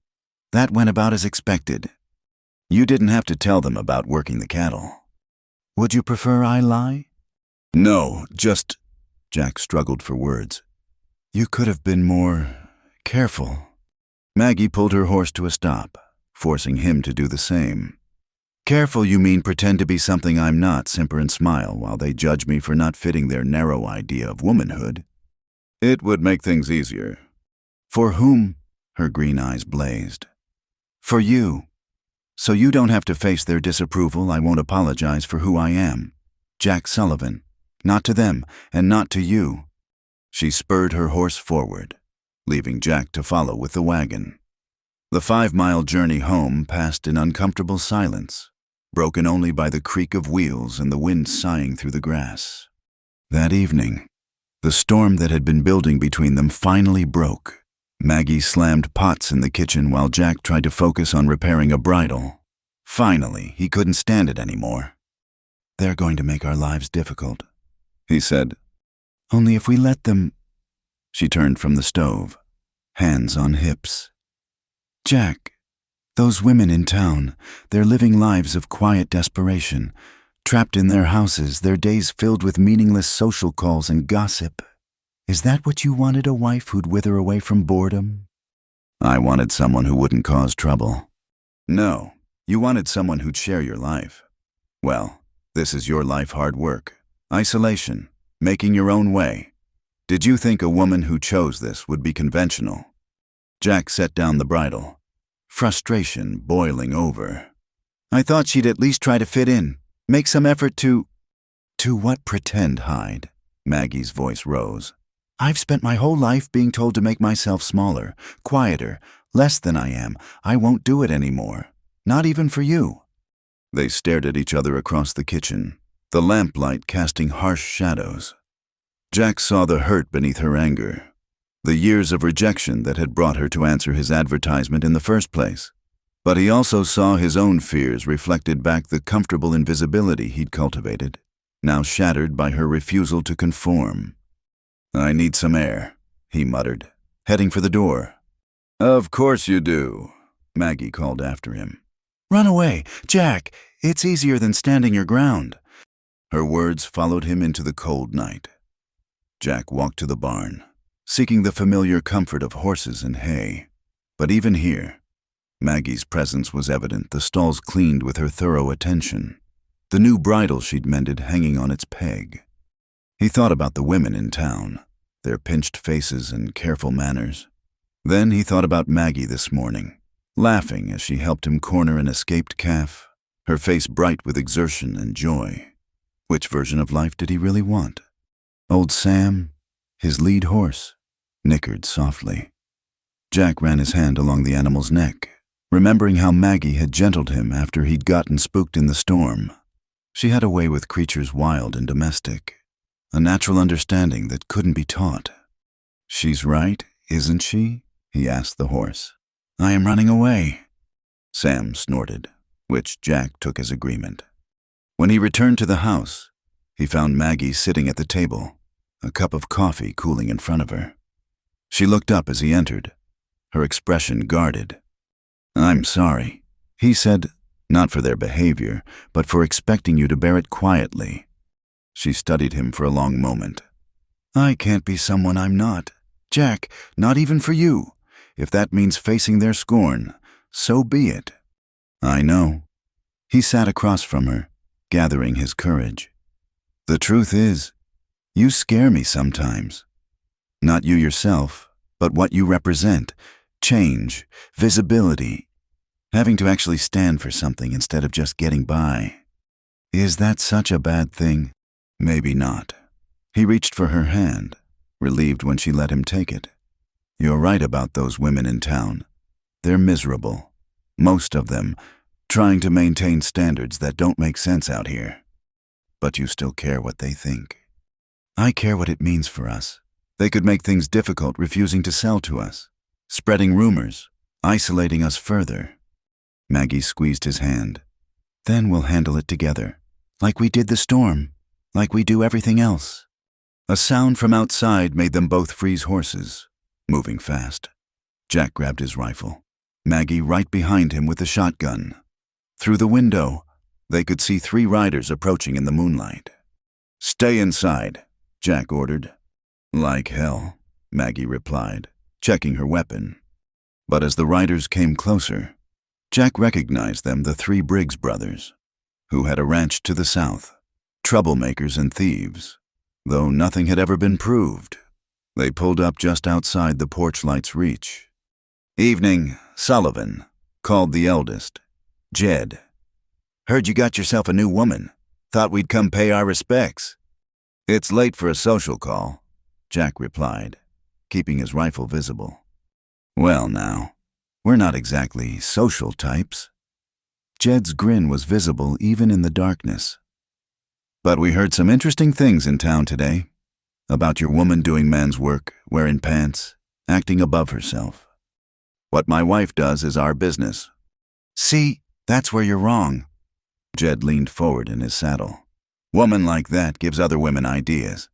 "that went about as expected. You didn't have to tell them about working the cattle." "Would you prefer I lie?" "No, just—" Jack struggled for words. "You could have been more careful." Maggie pulled her horse to a stop, forcing him to do the same. Careful, you mean pretend to be something I'm not, simper and smile while they judge me for not fitting their narrow idea of womanhood. It would make things easier. For whom? Her green eyes blazed. For you. So you don't have to face their disapproval. I won't apologize for who I am. Jack Sullivan. Not to them, and not to you. She spurred her horse forward, leaving Jack to follow with the wagon. The 5-mile journey home passed in uncomfortable silence, broken only by the creak of wheels and the wind sighing through the grass. That evening, the storm that had been building between them finally broke. Maggie slammed pots in the kitchen while Jack tried to focus on repairing a bridle. Finally, he couldn't stand it anymore. They're going to make our lives difficult, he said. Only if we let them. She turned from the stove, hands on hips. Jack, those women in town, they're living lives of quiet desperation, trapped in their houses, their days filled with meaningless social calls and gossip. Is that what you wanted, a wife who'd wither away from boredom? I wanted someone who wouldn't cause trouble. No, you wanted someone who'd share your life. Well, this is your life, hard work, isolation, making your own way. Did you think a woman who chose this would be conventional? Jack set down the bridle, frustration boiling over. I thought she'd at least try to fit in, make some effort to... To what pretend, Hyde? Maggie's voice rose. I've spent my whole life being told to make myself smaller, quieter, less than I am. I won't do it anymore. Not even for you. They stared at each other across the kitchen, the lamplight casting harsh shadows. Jack saw the hurt beneath her anger, the years of rejection that had brought her to answer his advertisement in the first place. But he also saw his own fears reflected back the comfortable invisibility he'd cultivated, now shattered by her refusal to conform. I need some air, he muttered, heading for the door. Of course you do, Maggie called after him. Run away, Jack. It's easier than standing your ground. Her words followed him into the cold night. Jack walked to the barn, seeking the familiar comfort of horses and hay. But even here, Maggie's presence was evident, the stalls cleaned with her thorough attention, the new bridle she'd mended hanging on its peg. He thought about the women in town, their pinched faces and careful manners. Then he thought about Maggie this morning, laughing as she helped him corner an escaped calf, her face bright with exertion and joy. Which version of life did he really want? Old Sam, his lead horse, nickered softly. Jack ran his hand along the animal's neck, remembering how Maggie had gentled him after he'd gotten spooked in the storm. She had a way with creatures wild and domestic, a natural understanding that couldn't be taught. She's right, isn't she? He asked the horse. I am running away. Sam snorted, which Jack took as agreement. When he returned to the house, he found Maggie sitting at the table, a cup of coffee cooling in front of her. She looked up as he entered, her expression guarded. I'm sorry, he said, not for their behavior, but for expecting you to bear it quietly. She studied him for a long moment. I can't be someone I'm not. Jack, not even for you. If that means facing their scorn, so be it. I know. He sat across from her, gathering his courage. The truth is, you scare me sometimes. Not you yourself, but what you represent. Change, visibility. Having to actually stand for something instead of just getting by. Is that such a bad thing? Maybe not. He reached for her hand, relieved when she let him take it. You're right about those women in town. They're miserable. Most of them, trying to maintain standards that don't make sense out here. But you still care what they think. I care what it means for us. They could make things difficult, refusing to sell to us, spreading rumors, isolating us further. Maggie squeezed his hand. Then we'll handle it together, like we did the storm, like we do everything else. A sound from outside made them both freeze horses, moving fast. Jack grabbed his rifle, Maggie right behind him with the shotgun. Through the window, they could see 3 riders approaching in the moonlight. Stay inside, Jack ordered. Like hell, Maggie replied, checking her weapon. But as the riders came closer, Jack recognized them, the three Briggs brothers, who had a ranch to the south, troublemakers and thieves. Though nothing had ever been proved, they pulled up just outside the porch light's reach. "Evening, Sullivan," called the eldest, Jed. "Heard you got yourself a new woman. Thought we'd come pay our respects." "It's late for a social call," Jack replied, keeping his rifle visible. "Well now, we're not exactly social types." Jed's grin was visible even in the darkness. "But we heard some interesting things in town today. About your woman doing man's work, wearing pants, acting above herself. What my wife does is our business." "See, that's where you're wrong." Jed leaned forward in his saddle. "Woman like that gives other women ideas.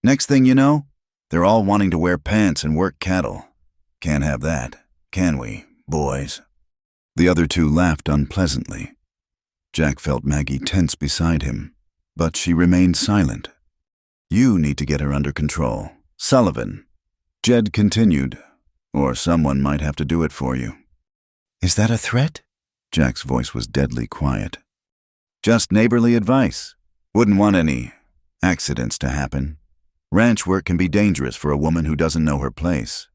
Next thing you know, they're all wanting to wear pants and work cattle. Can't have that, can we, boys?" The other two laughed unpleasantly. Jack felt Maggie tense beside him, but she remained silent. "You need to get her under control, Sullivan," Jed continued, "or someone might have to do it for you." "Is that a threat?" Jack's voice was deadly quiet. "Just neighborly advice. Wouldn't want any accidents to happen. Ranch work can be dangerous for a woman who doesn't know her place."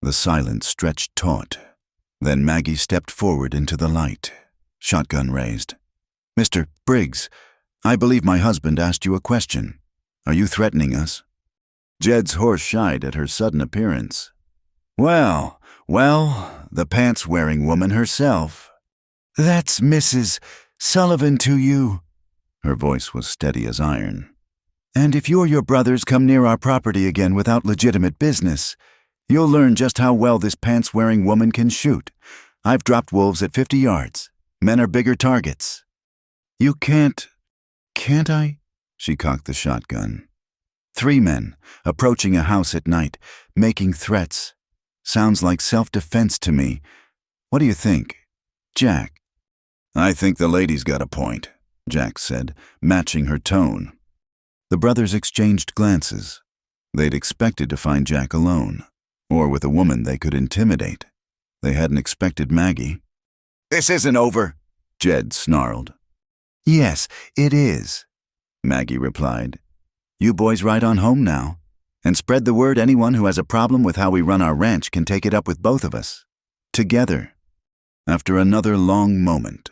The silence stretched taut. Then Maggie stepped forward into the light, shotgun raised. "Mr. Briggs, I believe my husband asked you a question. Are you threatening us?" Jed's horse shied at her sudden appearance. Well, the pants-wearing woman herself." "That's Mrs. Sullivan to you." Her voice was steady as iron. "And if you or your brothers come near our property again without legitimate business, you'll learn just how well this pants-wearing woman can shoot. I've dropped wolves at 50 yards. Men are bigger targets." "You can't I?" She cocked the shotgun. "3 men, approaching a house at night, making threats. Sounds like self-defense to me. What do you think, Jack?" "I think the lady's got a point," Jack said, matching her tone. The brothers exchanged glances. They'd expected to find Jack alone, or with a woman they could intimidate. They hadn't expected Maggie. "This isn't over," Jed snarled. "Yes, it is," Maggie replied. "You boys ride on home now, and spread the word. Anyone who has a problem with how we run our ranch can take it up with both of us. Together." After another long moment,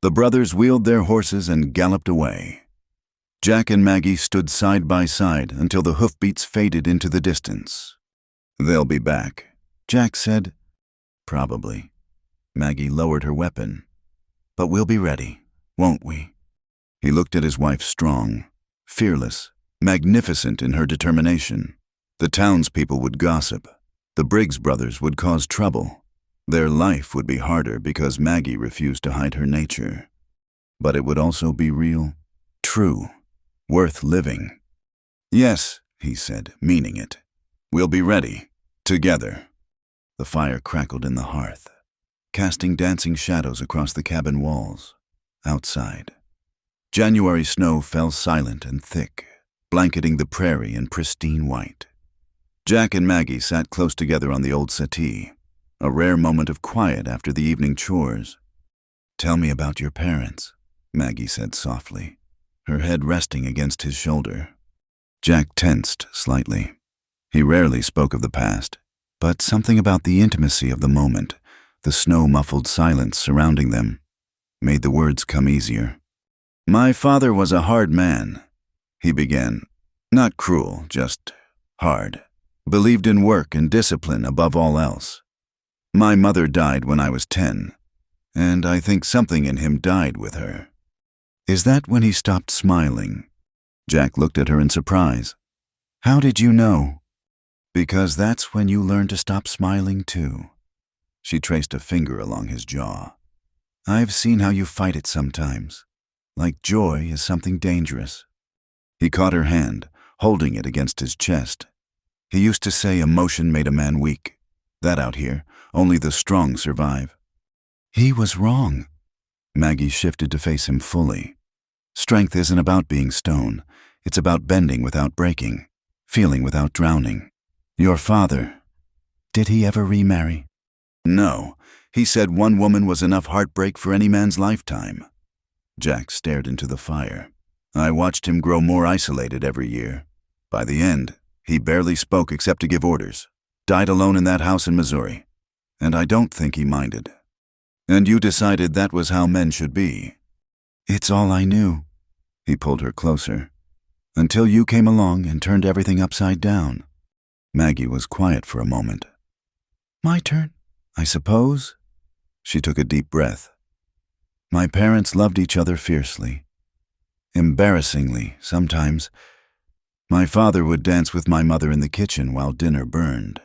the brothers wheeled their horses and galloped away. Jack and Maggie stood side by side until the hoofbeats faded into the distance. "They'll be back," Jack said. "Probably." Maggie lowered her weapon. "But we'll be ready, won't we?" He looked at his wife, strong, fearless, magnificent in her determination. The townspeople would gossip. The Briggs brothers would cause trouble. Their life would be harder because Maggie refused to hide her nature. But it would also be real, true, worth living. "Yes," he said, meaning it. "We'll be ready, together." The fire crackled in the hearth, casting dancing shadows across the cabin walls. Outside, January snow fell silent and thick, blanketing the prairie in pristine white. Jack and Maggie sat close together on the old settee, a rare moment of quiet after the evening chores. "Tell me about your parents," Maggie said softly, her head resting against his shoulder. Jack tensed slightly. He rarely spoke of the past, but something about the intimacy of the moment, the snow-muffled silence surrounding them, made the words come easier. "My father was a hard man," he began. "Not cruel, just hard. Believed in work and discipline above all else. My mother died when I was 10, and I think something in him died with her." "Is that when he stopped smiling?" Jack looked at her in surprise. "How did you know?" "Because that's when you learn to stop smiling too." She traced a finger along his jaw. "I've seen how you fight it sometimes. Like joy is something dangerous." He caught her hand, holding it against his chest. "He used to say emotion made a man weak. That out here, only the strong survive." He was wrong. Maggie shifted to face him fully. "Strength isn't about being stone. It's about bending without breaking, feeling without drowning. Your father, did he ever remarry?" No, he said one woman was enough heartbreak for any man's lifetime. Jack stared into the fire. I watched him grow more isolated every year. By the end, he barely spoke except to give orders. Died alone in that house in Missouri. And I don't think he minded. And you decided that was how men should be. It's all I knew. He pulled her closer. Until you came along and turned everything upside down. Maggie was quiet for a moment. My turn, I suppose. She took a deep breath. My parents loved each other fiercely. Embarrassingly, sometimes. My father would dance with my mother in the kitchen while dinner burned.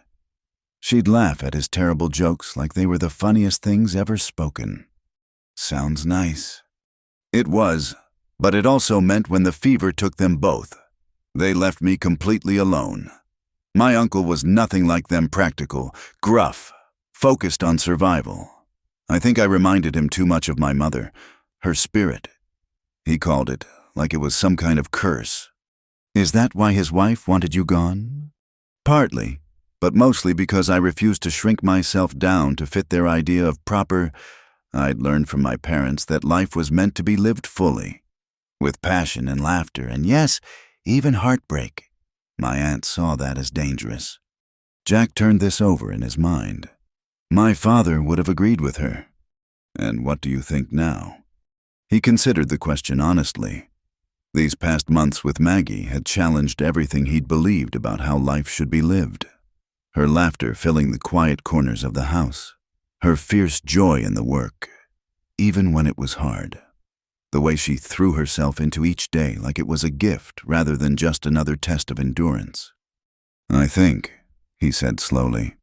She'd laugh at his terrible jokes like they were the funniest things ever spoken. Sounds nice. It was, but it also meant when the fever took them both, they left me completely alone. My uncle was nothing like them, practical, gruff, focused on survival. I think I reminded him too much of my mother, her spirit. He called it like it was some kind of curse. Is that why his wife wanted you gone? Partly, but mostly because I refused to shrink myself down to fit their idea of proper. I'd learned from my parents that life was meant to be lived fully, with passion and laughter, and yes, even heartbreak. My aunt saw that as dangerous. Jack turned this over in his mind. My father would have agreed with her. And what do you think now? He considered the question honestly. These past months with Maggie had challenged everything he'd believed about how life should be lived. Her laughter filling the quiet corners of the house. Her fierce joy in the work, even when it was hard. The way she threw herself into each day like it was a gift rather than just another test of endurance. I think, he said slowly,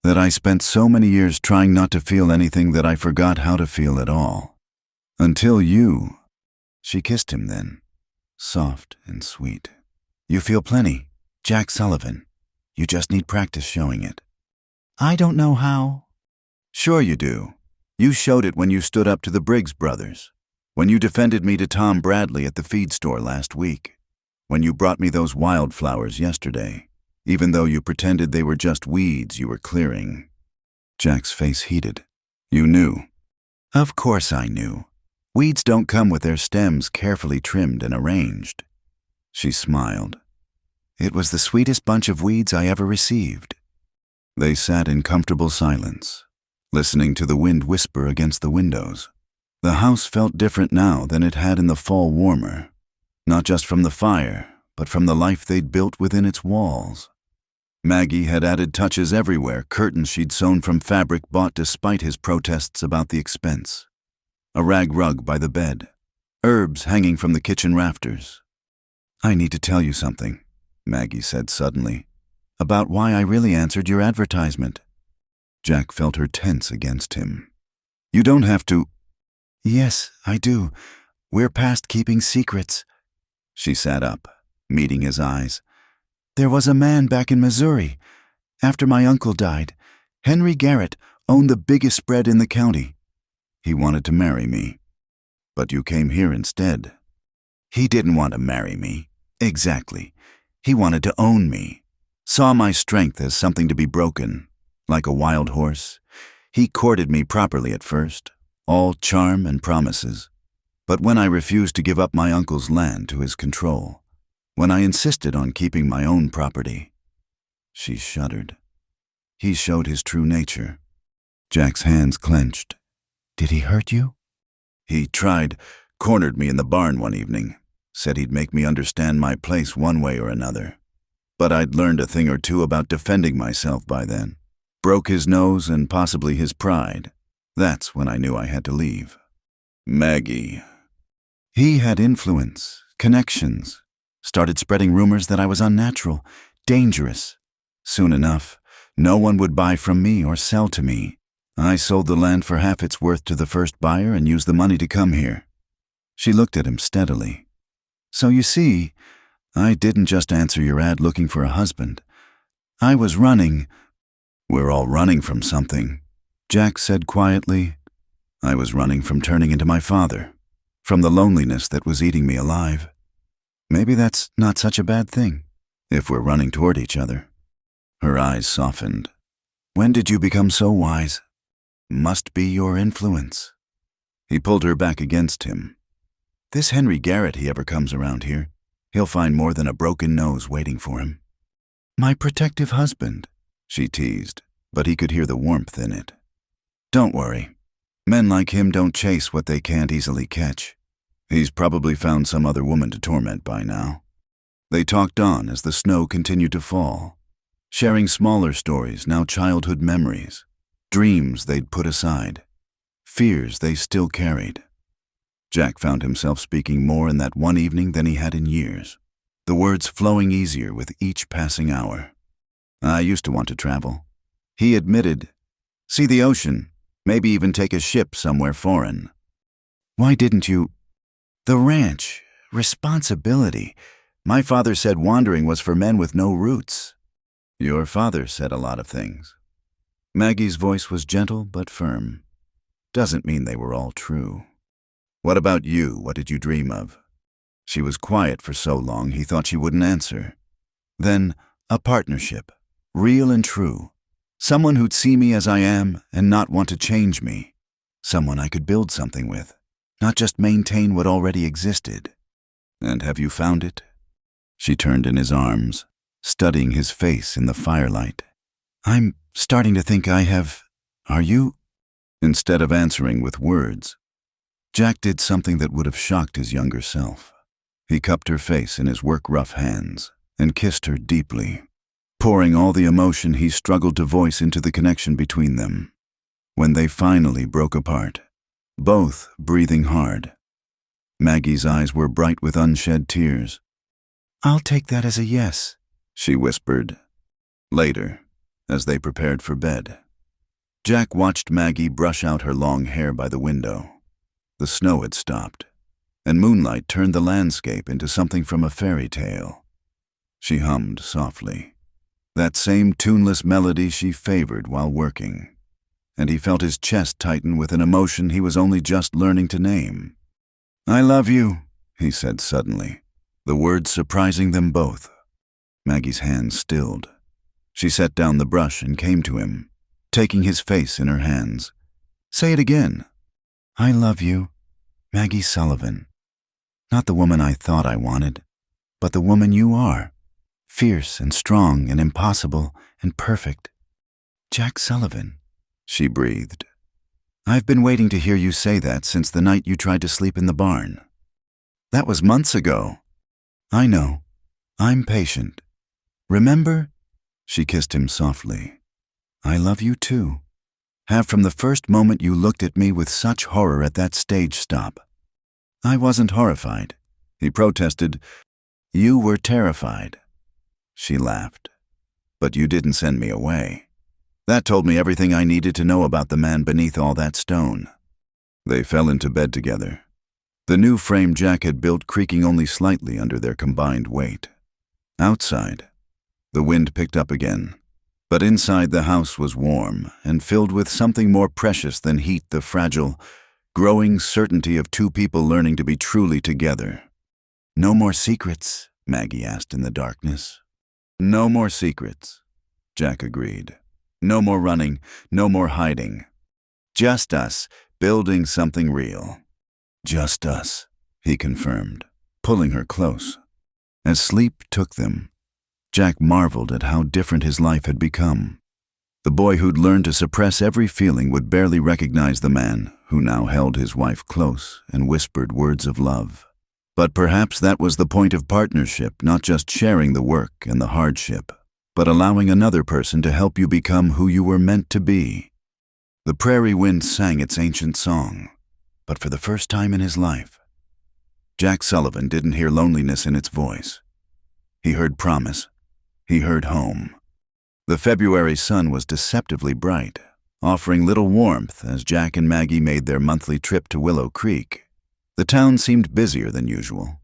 that I spent so many years trying not to feel anything that I forgot how to feel at all. Until you. She kissed him then, soft and sweet. You feel plenty, Jack Sullivan. You just need practice showing it. I don't know how. Sure you do. You showed it when you stood up to the Briggs brothers. When you defended me to Tom Bradley at the feed store last week. When you brought me those wildflowers yesterday, even though you pretended they were just weeds you were clearing. Jack's face heated. You knew. Of course I knew. Weeds don't come with their stems carefully trimmed and arranged. She smiled. It was the sweetest bunch of weeds I ever received. They sat in comfortable silence, listening to the wind whisper against the windows. The house felt different now than it had in the fall warmer, not just from the fire, but from the life they'd built within its walls. Maggie had added touches everywhere, curtains she'd sewn from fabric bought despite his protests about the expense. A rag rug by the bed, herbs hanging from the kitchen rafters. I need to tell you something, Maggie said suddenly, about why I really answered your advertisement. Jack felt her tense against him. You don't have to. Yes, I do. We're past keeping secrets. She sat up, meeting his eyes. There was a man back in Missouri. After my uncle died, Henry Garrett owned the biggest spread in the county. He wanted to marry me. But you came here instead. He didn't want to marry me. Exactly. He wanted to own me. Saw my strength as something to be broken, like a wild horse. He courted me properly at first, all charm and promises. But when I refused to give up my uncle's land to his control, when I insisted on keeping my own property, she shuddered. He showed his true nature. Jack's hands clenched. Did he hurt you? He tried, cornered me in the barn one evening, said he'd make me understand my place one way or another. But I'd learned a thing or two about defending myself by then. Broke his nose and possibly his pride. That's when I knew I had to leave. Maggie. He had influence, connections, started spreading rumors that I was unnatural, dangerous. Soon enough, no one would buy from me or sell to me. I sold the land for half its worth to the first buyer and used the money to come here. She looked at him steadily. So you see, I didn't just answer your ad looking for a husband. I was running. We're all running from something, Jack said quietly. I was running from turning into my father, from the loneliness that was eating me alive. Maybe that's not such a bad thing, if we're running toward each other. Her eyes softened. When did you become so wise? Must be your influence. He pulled her back against him. This Henry Garrett, he ever comes around here, he'll find more than a broken nose waiting for him. My protective husband, she teased, but he could hear the warmth in it. Don't worry. Men like him don't chase what they can't easily catch. He's probably found some other woman to torment by now. They talked on as the snow continued to fall, sharing smaller stories, now childhood memories, dreams they'd put aside, fears they still carried. Jack found himself speaking more in that one evening than he had in years, the words flowing easier with each passing hour. I used to want to travel. He admitted, see the ocean, maybe even take a ship somewhere foreign. Why didn't you? The ranch, responsibility. My father said wandering was for men with no roots. Your father said a lot of things. Maggie's voice was gentle but firm. Doesn't mean they were all true. What about you? What did you dream of? She was quiet for so long he thought she wouldn't answer. Then, a partnership, real and true. Someone who'd see me as I am and not want to change me. Someone I could build something with, not just maintain what already existed. And have you found it? She turned in his arms, studying his face in the firelight. I'm starting to think I have. Are you? Instead of answering with words, Jack did something that would have shocked his younger self. He cupped her face in his work-rough hands and kissed her deeply, pouring all the emotion he struggled to voice into the connection between them. When they finally broke apart, both breathing hard, Maggie's eyes were bright with unshed tears. I'll take that as a yes, she whispered. Later, as they prepared for bed, Jack watched Maggie brush out her long hair by the window. The snow had stopped, and moonlight turned the landscape into something from a fairy tale. She hummed softly, that same tuneless melody she favored while working, and he felt his chest tighten with an emotion he was only just learning to name. I love you, he said suddenly, the words surprising them both. Maggie's hands stilled. She set down the brush and came to him, taking his face in her hands. Say it again. I love you, Maggie Sullivan. Not the woman I thought I wanted, but the woman you are. Fierce and strong and impossible and perfect. Jack Sullivan, she breathed. I've been waiting to hear you say that since the night you tried to sleep in the barn. That was months ago. I know. I'm patient. Remember? She kissed him softly. I love you too. Have from the first moment you looked at me with such horror at that stage stop. I wasn't horrified, he protested. You were terrified. She laughed. But you didn't send me away. That told me everything I needed to know about the man beneath all that stone. They fell into bed together, the new frame Jack had built creaking only slightly under their combined weight. Outside, the wind picked up again, but inside the house was warm and filled with something more precious than heat, the fragile, growing certainty of two people learning to be truly together. No more secrets, Maggie asked in the darkness. No more secrets, Jack agreed. No more running, no more hiding. Just us, building something real. Just us, he confirmed, pulling her close. As sleep took them, Jack marveled at how different his life had become. The boy who'd learned to suppress every feeling would barely recognize the man who now held his wife close and whispered words of love. But perhaps that was the point of partnership, not just sharing the work and the hardship, but allowing another person to help you become who you were meant to be. The prairie wind sang its ancient song, but for the first time in his life, Jack Sullivan didn't hear loneliness in its voice. He heard promise. He heard home. The February sun was deceptively bright, offering little warmth as Jack and Maggie made their monthly trip to Willow Creek. The town seemed busier than usual,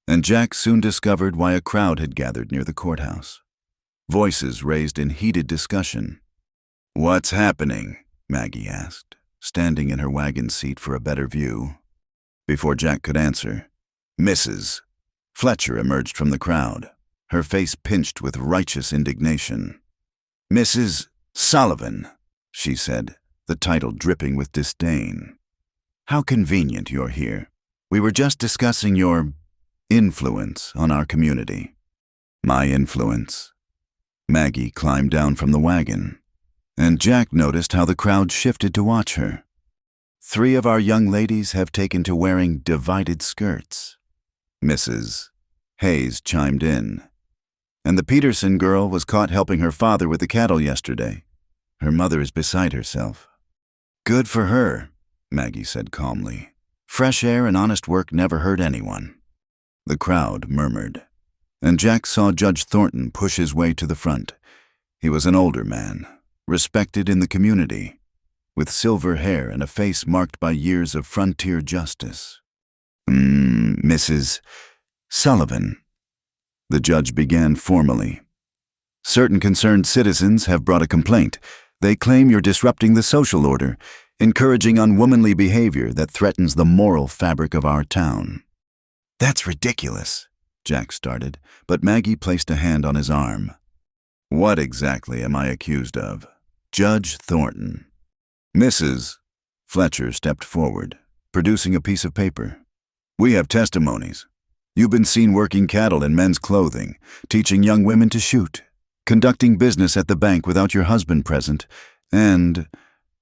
and Jack soon discovered why a crowd had gathered near the courthouse. Voices raised in heated discussion. What's happening? Maggie asked, standing in her wagon seat for a better view. Before Jack could answer, Mrs. Fletcher emerged from the crowd, her face pinched with righteous indignation. Mrs. Sullivan, she said, the title dripping with disdain. "How convenient you're here. We were just discussing your influence on our community." "My influence?" Maggie climbed down from the wagon, and Jack noticed how the crowd shifted to watch her. 3 of our young ladies have taken to wearing divided skirts. Mrs. Hayes chimed in. "And the Peterson girl was caught helping her father with the cattle yesterday. Her mother is beside herself." "Good for her," Maggie said calmly. "Fresh air and honest work never hurt anyone." The crowd murmured, and Jack saw Judge Thornton push his way to the front. He was an older man, respected in the community, with silver hair and a face marked by years of frontier justice. "Mrs. Sullivan," the judge began formally. "Certain concerned citizens have brought a complaint. They claim you're disrupting the social order, encouraging unwomanly behavior that threatens the moral fabric of our town." "That's ridiculous," Jack started, but Maggie placed a hand on his arm. "What exactly am I accused of?" "Judge Thornton." Mrs. Fletcher stepped forward, producing a piece of paper. "We have testimonies. You've been seen working cattle in men's clothing, teaching young women to shoot, conducting business at the bank without your husband present, and,"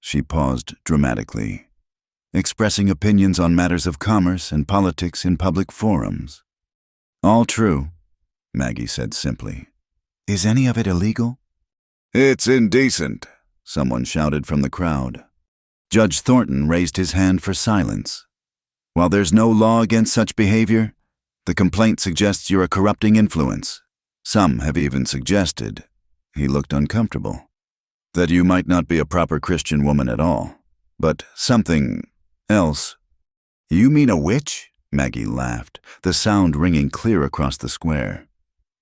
she paused dramatically, "expressing opinions on matters of commerce and politics in public forums." "All true," Maggie said simply. "Is any of it illegal?" "It's indecent," someone shouted from the crowd. Judge Thornton raised his hand for silence. "While there's no law against such behavior, the complaint suggests you're a corrupting influence. Some have even suggested," he looked uncomfortable, "that you might not be a proper Christian woman at all, but something else." "You mean a witch?" Maggie laughed, the sound ringing clear across the square.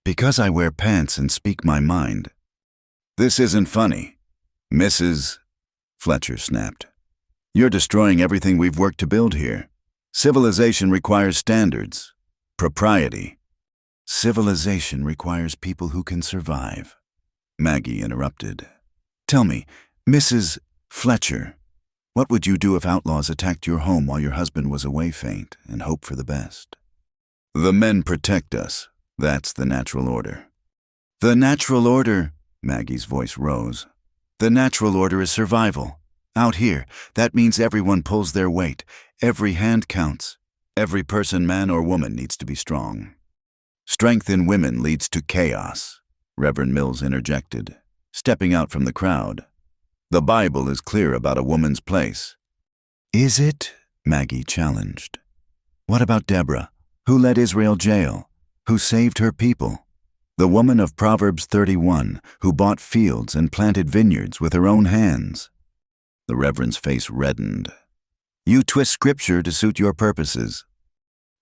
"Because I wear pants and speak my mind." "This isn't funny," Mrs. Fletcher snapped. "You're destroying everything we've worked to build here. Civilization requires standards, propriety." "Civilization requires people who can survive," Maggie interrupted. "Tell me, Mrs. Fletcher, what would you do if outlaws attacked your home while your husband was away faint and hope for the best?" "The men protect us. That's the natural order." "The natural order," Maggie's voice rose. "The natural order is survival. Out here, that means everyone pulls their weight. Every hand counts. Every person, man or woman, needs to be strong." "Strength in women leads to chaos," Reverend Mills interjected, stepping out from the crowd. "The Bible is clear about a woman's place." "Is it?" Maggie challenged. "What about Deborah, who led Israel jail, who saved her people? The woman of Proverbs 31, who bought fields and planted vineyards with her own hands." The Reverend's face reddened. "You twist Scripture to suit your purposes."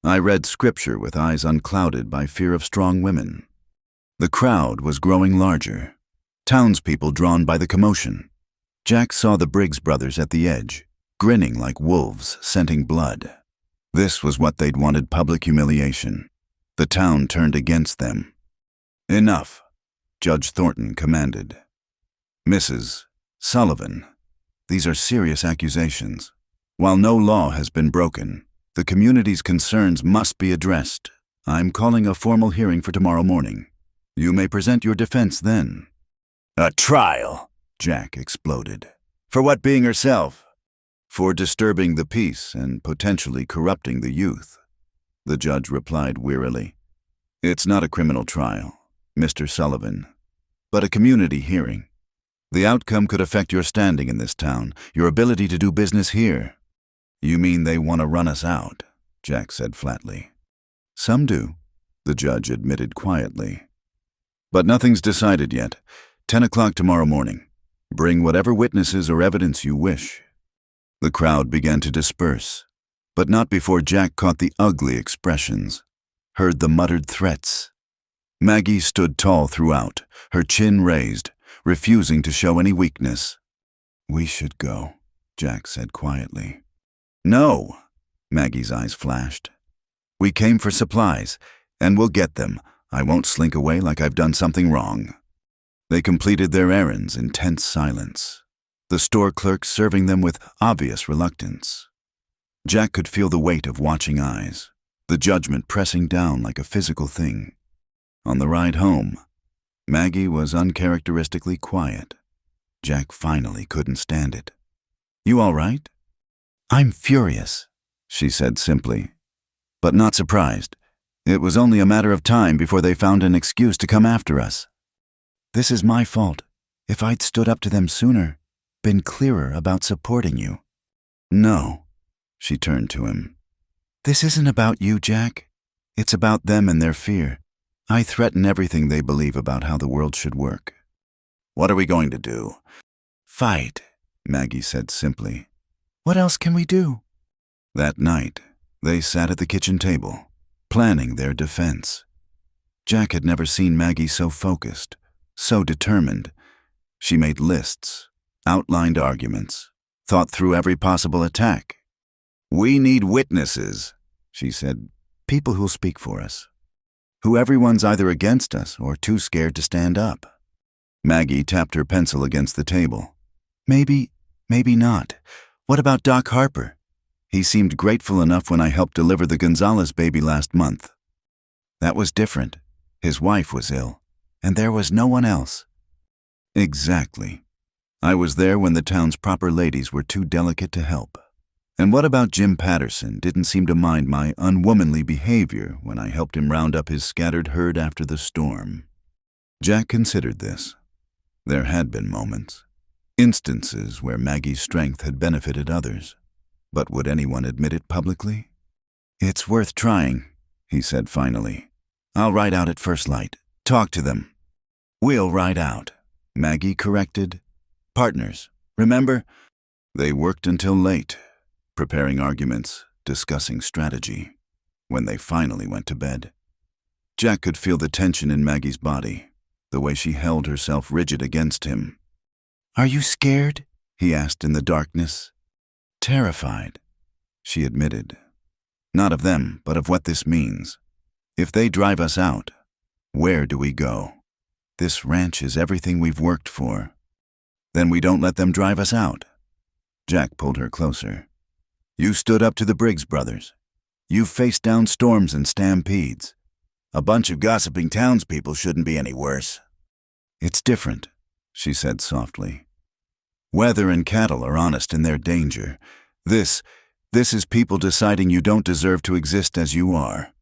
"I read Scripture with eyes unclouded by fear of strong women." The crowd was growing larger, townspeople drawn by the commotion. Jack saw the Briggs brothers at the edge, grinning like wolves, scenting blood. This was what they'd wanted: public humiliation. The town turned against them. "Enough," Judge Thornton commanded. "Mrs. Sullivan, these are serious accusations. While no law has been broken, the community's concerns must be addressed. I'm calling a formal hearing for tomorrow morning. You may present your defense then." "A trial," Jack exploded. "For what, being herself?" "For disturbing the peace and potentially corrupting the youth," the judge replied wearily. "It's not a criminal trial, Mr. Sullivan, but a community hearing. The outcome could affect your standing in this town, your ability to do business here." "You mean they want to run us out?" Jack said flatly. "Some do," the judge admitted quietly. "But nothing's decided yet. 10 o'clock tomorrow morning. Bring whatever witnesses or evidence you wish." The crowd began to disperse, but not before Jack caught the ugly expressions, heard the muttered threats. Maggie stood tall throughout, her chin raised, refusing to show any weakness. "We should go," Jack said quietly. "No," Maggie's eyes flashed. "We came for supplies, and we'll get them. I won't slink away like I've done something wrong." They completed their errands in tense silence. the store clerk serving them with obvious reluctance. Jack could feel the weight of watching eyes, the judgment pressing down like a physical thing. On the ride home, Maggie was uncharacteristically quiet. Jack finally couldn't stand it. "You all right?" "I'm furious," she said simply, but not surprised. It was only a matter of time before they found an excuse to come after us. "This is my fault. If I'd stood up to them sooner, been clearer about supporting you." "No," she turned to him. "This isn't about you, Jack. It's about them and their fear. I threaten everything they believe about how the world should work." "What are we going to do?" "Fight," Maggie said simply. "What else can we do?" That night, they sat at the kitchen table, planning their defense. Jack had never seen Maggie so focused, so determined. She made lists, outlined arguments, thought through every possible attack. "We need witnesses," she said, "people who'll speak for us, who everyone's either against us or too scared to stand up." Maggie tapped her pencil against the table. Maybe not. What about Doc Harper? He seemed grateful enough when I helped deliver the Gonzalez baby last month." "That was different. His wife was ill, and there was no one else." "Exactly. I was there when the town's proper ladies were too delicate to help. And what about Jim Patterson didn't seem to mind my unwomanly behavior when I helped him round up his scattered herd after the storm?" Jack considered this. There had been moments, instances where Maggie's strength had benefited others. But would anyone admit it publicly? "It's worth trying," he said finally. "I'll ride out at first light. Talk to them." "We'll ride out," Maggie corrected. "Partners, remember?" They worked until late, preparing arguments, discussing strategy. When they finally went to bed, Jack could feel the tension in Maggie's body, the way she held herself rigid against him. "Are you scared?" he asked in the darkness. "Terrified," she admitted. "Not of them, but of what this means. If they drive us out, where do we go? This ranch is everything we've worked for." "Then we don't let them drive us out." Jack pulled her closer. "You stood up to the Briggs brothers. You've faced down storms and stampedes. A bunch of gossiping townspeople shouldn't be any worse." "It's different," she said softly. "Weather and cattle are honest in their danger. This is people deciding you don't deserve to exist as you are.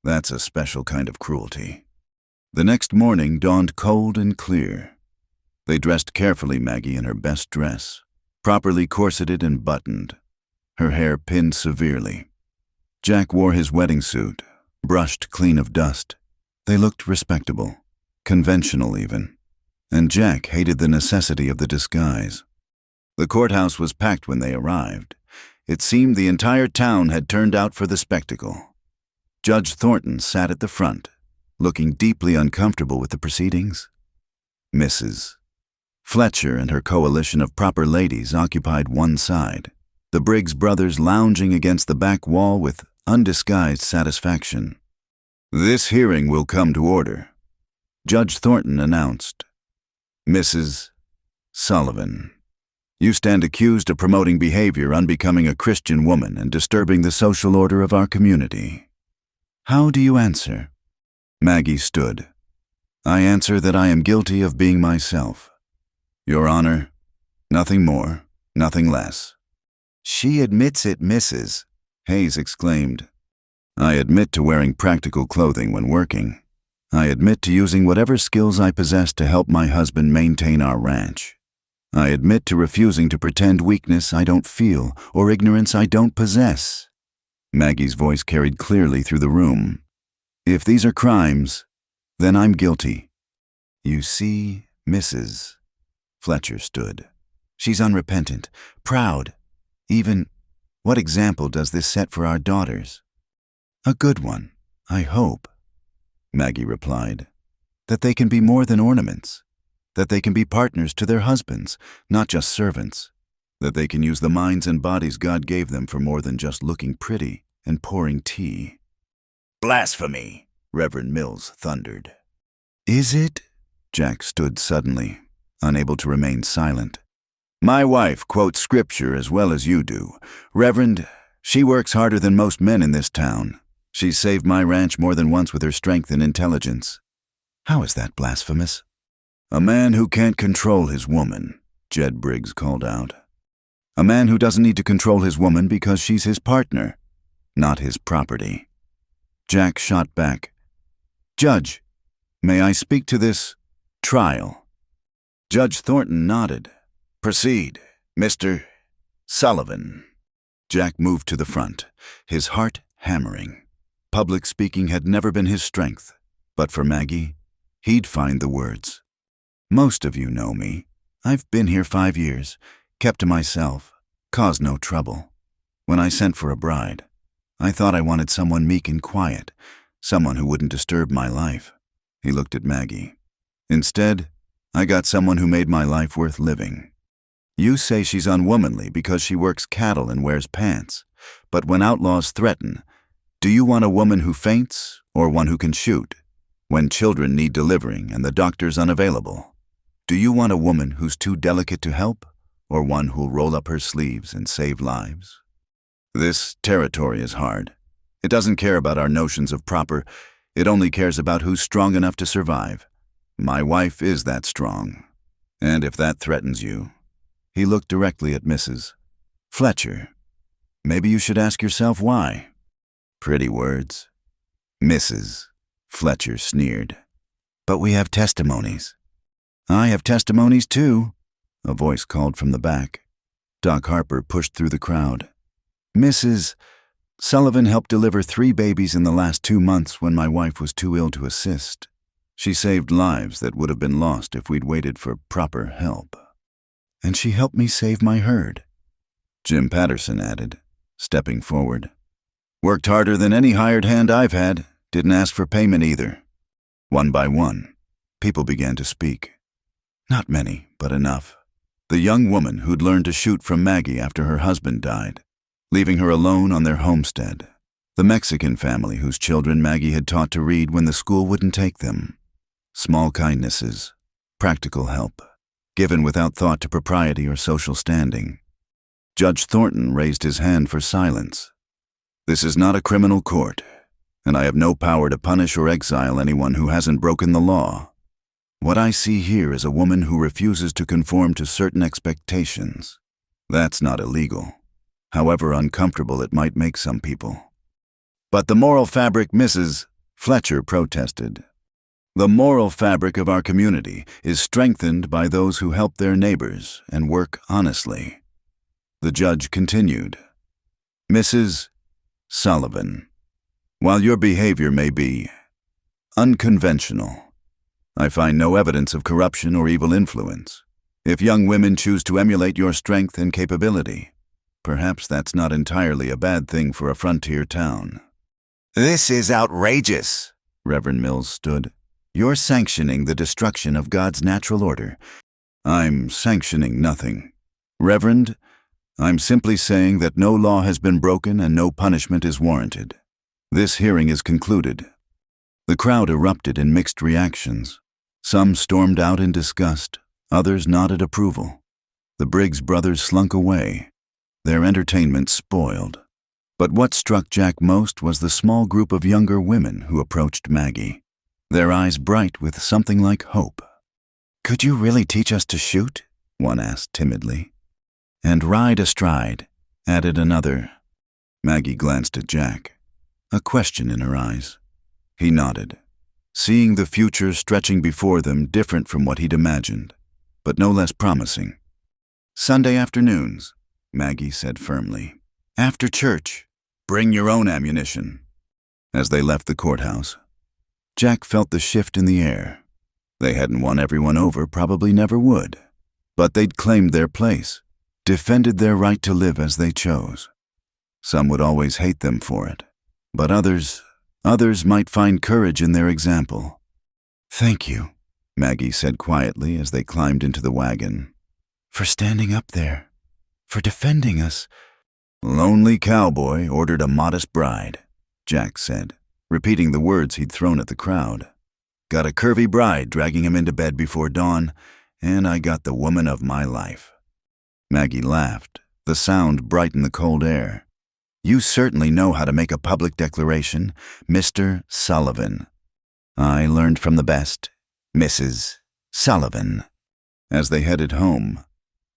That's a special kind of cruelty." The next morning dawned cold and clear. They dressed carefully, Maggie in her best dress, properly corseted and buttoned, her hair pinned severely. Jack wore his wedding suit, brushed clean of dust. They looked respectable, conventional even, and Jack hated the necessity of the disguise. The courthouse was packed when they arrived. It seemed the entire town had turned out for the spectacle. Judge Thornton sat at the front, looking deeply uncomfortable with the proceedings. Mrs. Fletcher and her coalition of proper ladies occupied one side, the Briggs brothers lounging against the back wall with undisguised satisfaction. "This hearing will come to order," Judge Thornton announced. "Mrs. Sullivan, you stand accused of promoting behavior unbecoming a Christian woman and disturbing the social order of our community. How do you answer?" Maggie stood. "I answer that I am guilty of being myself. Your Honor, nothing more, nothing less." "She admits it, Mrs." Hayes exclaimed. "I admit to wearing practical clothing when working. I admit to using whatever skills I possess to help my husband maintain our ranch. I admit to refusing to pretend weakness I don't feel or ignorance I don't possess." Maggie's voice carried clearly through the room. "If these are crimes, then I'm guilty." "You see, Mrs." Fletcher stood. "She's unrepentant, proud. Even, what example does this set for our daughters?" "A good one, I hope," Maggie replied. "That they can be more than ornaments. That they can be partners to their husbands, not just servants. That they can use the minds and bodies God gave them for more than just looking pretty and pouring tea." "Blasphemy," Reverend Mills thundered. "Is it?" Jack stood suddenly, unable to remain silent. My wife quotes scripture as well as you do. Reverend, she works harder than most men in this town. She's saved my ranch more than once with her strength and intelligence. How is that blasphemous? A man who can't control his woman, Jed Briggs called out. A man who doesn't need to control his woman because she's his partner, not his property. Jack shot back. Judge, may I speak to this trial? Judge Thornton nodded. Proceed, Mr. Sullivan. Jack moved to the front, his heart hammering. Public speaking had never been his strength, but for Maggie, he'd find the words. Most of you know me. I've been here 5 years, kept to myself, caused no trouble. When I sent for a bride, I thought I wanted someone meek and quiet, someone who wouldn't disturb my life. He looked at Maggie. Instead, I got someone who made my life worth living. You say she's unwomanly because she works cattle and wears pants, but when outlaws threaten, do you want a woman who faints or one who can shoot? When children need delivering and the doctor's unavailable, do you want a woman who's too delicate to help or one who'll roll up her sleeves and save lives? This territory is hard. It doesn't care about our notions of proper, it only cares about who's strong enough to survive. My wife is that strong. And if that threatens you, he looked directly at Mrs. Fletcher. Maybe you should ask yourself why. Pretty words. Mrs. Fletcher sneered. But we have testimonies. I have testimonies too, a voice called from the back. Doc Harper pushed through the crowd. Mrs. Sullivan helped deliver 3 babies in the last 2 months when my wife was too ill to assist. She saved lives that would have been lost if we'd waited for proper help. And she helped me save my herd, Jim Patterson added, stepping forward. Worked harder than any hired hand I've had, didn't ask for payment either. One by one, people began to speak. Not many, but enough. The young woman who'd learned to shoot from Maggie after her husband died, leaving her alone on their homestead. The Mexican family whose children Maggie had taught to read when the school wouldn't take them. Small kindnesses, practical help, given without thought to propriety or social standing. Judge Thornton raised his hand for silence. This is not a criminal court, and I have no power to punish or exile anyone who hasn't broken the law. What I see here is a woman who refuses to conform to certain expectations. That's not illegal, however uncomfortable it might make some people. But the moral fabric, Mrs. Fletcher protested. The moral fabric of our community is strengthened by those who help their neighbors and work honestly. The judge continued. Mrs. Sullivan, while your behavior may be unconventional, I find no evidence of corruption or evil influence. If young women choose to emulate your strength and capability, perhaps that's not entirely a bad thing for a frontier town. This is outrageous, Reverend Mills stood. You're sanctioning the destruction of God's natural order. I'm sanctioning nothing. Reverend, I'm simply saying that no law has been broken and no punishment is warranted. This hearing is concluded. The crowd erupted in mixed reactions. Some stormed out in disgust, others nodded approval. The Briggs brothers slunk away, their entertainment spoiled. But what struck Jack most was the small group of younger women who approached Maggie, their eyes bright with something like hope. Could you really teach us to shoot? One asked timidly. And ride astride, added another. Maggie glanced at Jack, a question in her eyes. He nodded, seeing the future stretching before them different from what he'd imagined, but no less promising. Sunday afternoons, Maggie said firmly. After church, bring your own ammunition. As they left the courthouse, Jack felt the shift in the air. They hadn't won everyone over, probably never would. But they'd claimed their place, defended their right to live as they chose. Some would always hate them for it, but others might find courage in their example. Thank you, Maggie said quietly as they climbed into the wagon. For standing up there, for defending us. Lonely cowboy ordered a modest bride, Jack said, repeating the words he'd thrown at the crowd. Got a curvy bride dragging him into bed before dawn, and I got the woman of my life. Maggie laughed. The sound brightened the cold air. "You certainly know how to make a public declaration, Mr. Sullivan." "I learned from the best, Mrs. Sullivan." As they headed home,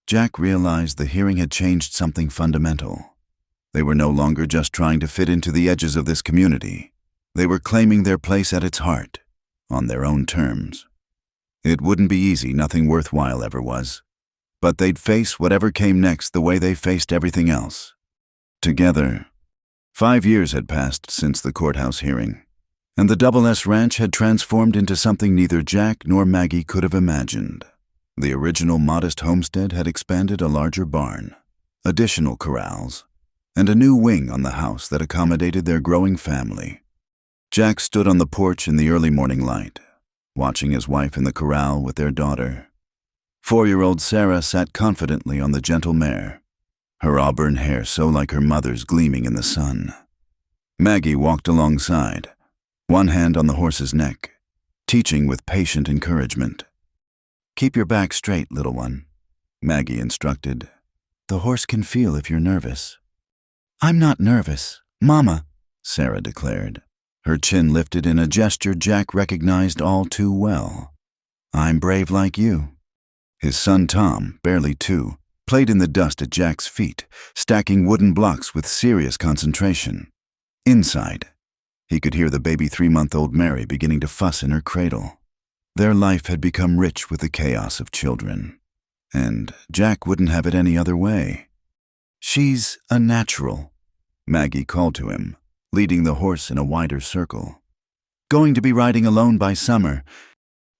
Jack realized the hearing had changed something fundamental. They were no longer just trying to fit into the edges of this community. They were claiming their place at its heart, on their own terms. It wouldn't be easy, nothing worthwhile ever was. But they'd face whatever came next the way they faced everything else. Together. 5 years had passed since the courthouse hearing, and the Double S Ranch had transformed into something neither Jack nor Maggie could have imagined. The original modest homestead had expanded a larger barn, additional corrals, and a new wing on the house that accommodated their growing family. Jack stood on the porch in the early morning light, watching his wife in the corral with their daughter. 4-year-old Sarah sat confidently on the gentle mare, her auburn hair so like her mother's gleaming in the sun. Maggie walked alongside, one hand on the horse's neck, teaching with patient encouragement. "Keep your back straight, little one," Maggie instructed. "The horse can feel if you're nervous." "I'm not nervous, Mama," Sarah declared, her chin lifted in a gesture Jack recognized all too well. "I'm brave like you." His son Tom, barely 2, played in the dust at Jack's feet, stacking wooden blocks with serious concentration. Inside, he could hear the baby 3-month-old Mary beginning to fuss in her cradle. Their life had become rich with the chaos of children, and Jack wouldn't have it any other way. "She's a natural," Maggie called to him, leading the horse in a wider circle. "Going to be riding alone by summer,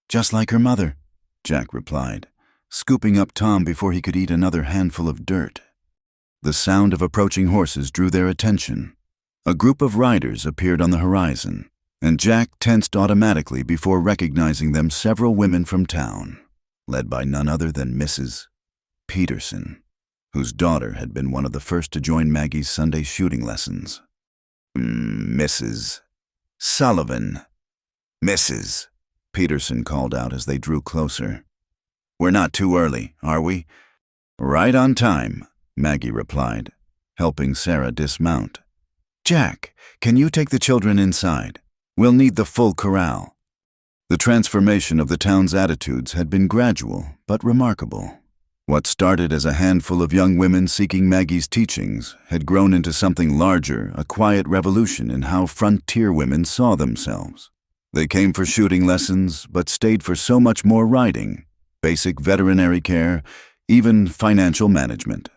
just like her mother," Jack replied, scooping up Tom before he could eat another handful of dirt. The sound of approaching horses drew their attention. A group of riders appeared on the horizon, and Jack tensed automatically before recognizing them several women from town, led by none other than Mrs. Peterson, whose daughter had been one of the first to join Maggie's Sunday shooting lessons. "Mrs. Sullivan." "Mrs." Peterson called out as they drew closer. "We're not too early, are we?" "Right on time," Maggie replied, helping Sarah dismount. "Jack, can you take the children inside? We'll need the full corral." The transformation of the town's attitudes had been gradual but remarkable. What started as a handful of young women seeking Maggie's teachings had grown into something larger, a quiet revolution in how frontier women saw themselves. They came for shooting lessons, but stayed for so much more riding, basic veterinary care, even financial management.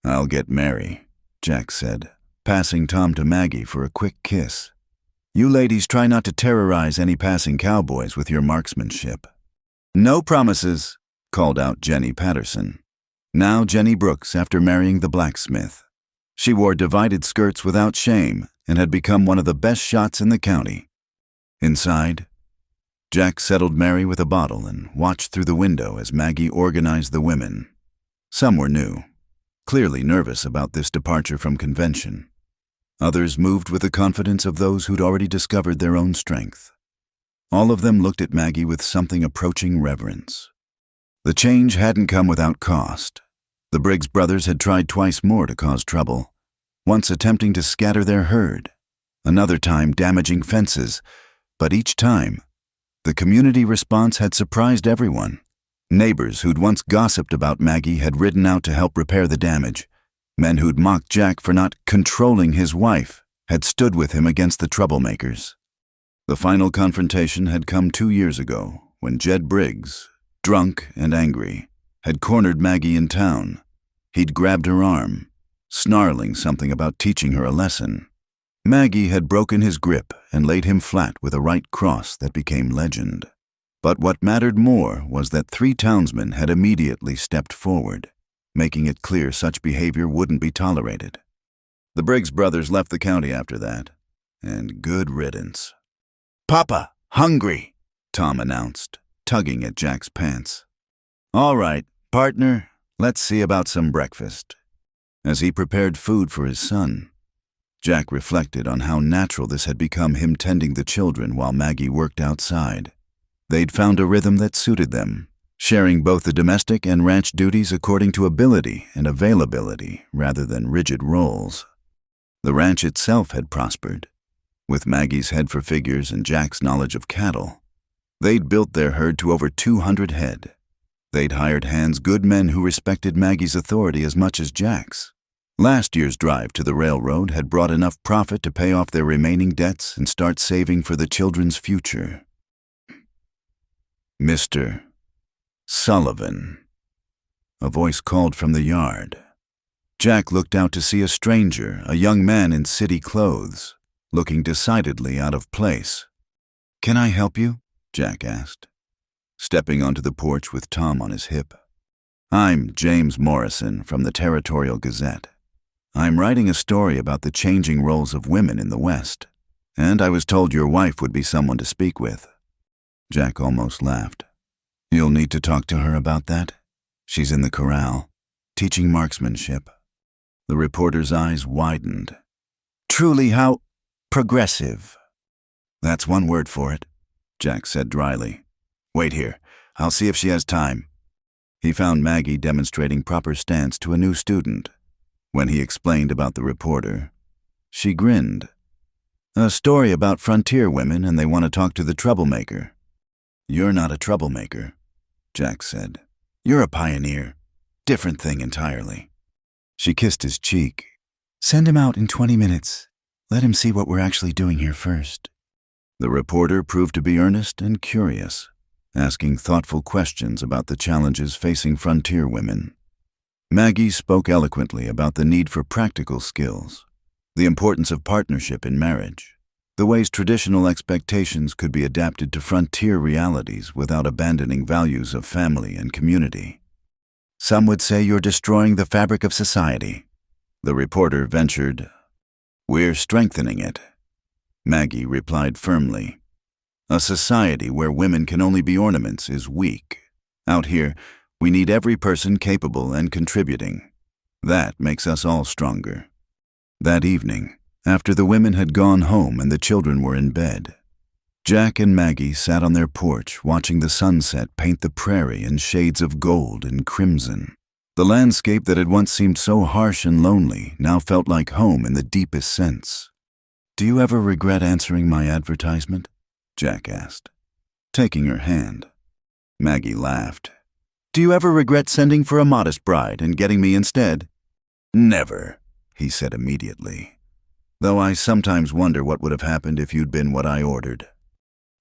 "I'll get Mary," Jack said, passing Tom to Maggie for a quick kiss. "You ladies try not to terrorize any passing cowboys with your marksmanship." "No promises," called out Jenny Patterson. Now Jenny Brooks after marrying the blacksmith. She wore divided skirts without shame and had become one of the best shots in the county. Inside, Jack settled Mary with a bottle and watched through the window as Maggie organized the women. Some were new, clearly nervous about this departure from convention. Others moved with the confidence of those who'd already discovered their own strength. All of them looked at Maggie with something approaching reverence. The change hadn't come without cost. The Briggs brothers had tried twice more to cause trouble, once attempting to scatter their herd, another time damaging fences, but each time, the community response had surprised everyone. Neighbors who'd once gossiped about Maggie had ridden out to help repair the damage. Men who'd mocked Jack for not controlling his wife had stood with him against the troublemakers. The final confrontation had come 2 years ago, when Jed Briggs, drunk and angry, had cornered Maggie in town. He'd grabbed her arm, snarling something about teaching her a lesson. Maggie had broken his grip and laid him flat with a right cross that became legend. But what mattered more was that 3 townsmen had immediately stepped forward, making it clear such behavior wouldn't be tolerated. The Briggs brothers left the county after that, and good riddance. "Papa, hungry," Tom announced, tugging at Jack's pants. "All right, partner, let's see about some breakfast." As he prepared food for his son, Jack reflected on how natural this had become, him tending the children while Maggie worked outside. They'd found a rhythm that suited them, sharing both the domestic and ranch duties according to ability and availability rather than rigid roles. The ranch itself had prospered. With Maggie's head for figures and Jack's knowledge of cattle, they'd built their herd to over 200 head. They'd hired hands, good men who respected Maggie's authority as much as Jack's. Last year's drive to the railroad had brought enough profit to pay off their remaining debts and start saving for the children's future. Mr. Sullivan. A voice called from the yard. Jack looked out to see a stranger, a young man in city clothes, looking decidedly out of place. "Can I help you?" Jack asked, stepping onto the porch with Tom on his hip. "I'm James Morrison from the Territorial Gazette. I'm writing a story about the changing roles of women in the West, and I was told your wife would be someone to speak with." Jack almost laughed. "You'll need to talk to her about that. She's in the corral, teaching marksmanship." The reporter's eyes widened. "Truly how progressive." "That's one word for it," Jack said dryly. "Wait here. I'll see if she has time." He found Maggie demonstrating proper stance to a new student. When he explained about the reporter, she grinned. "A story about frontier women, and they want to talk to the troublemaker." "You're not a troublemaker," Jack said. "You're a pioneer. Different thing entirely." She kissed his cheek. "Send him out in 20 minutes. Let him see what we're actually doing here first." The reporter proved to be earnest and curious, asking thoughtful questions about the challenges facing frontier women. Maggie spoke eloquently about the need for practical skills, the importance of partnership in marriage, the ways traditional expectations could be adapted to frontier realities without abandoning values of family and community. "Some would say you're destroying the fabric of society," the reporter ventured. "We're strengthening it," Maggie replied firmly. "A society where women can only be ornaments is weak. Out here, we need every person capable and contributing. That makes us all stronger." That evening, after the women had gone home and the children were in bed, Jack and Maggie sat on their porch watching the sunset paint the prairie in shades of gold and crimson. The landscape that had once seemed so harsh and lonely now felt like home in the deepest sense. "Do you ever regret answering my advertisement?" Jack asked, taking her hand. Maggie laughed. "Do you ever regret sending for a modest bride and getting me instead?" "Never," he said immediately. "Though I sometimes wonder what would have happened if you'd been what I ordered."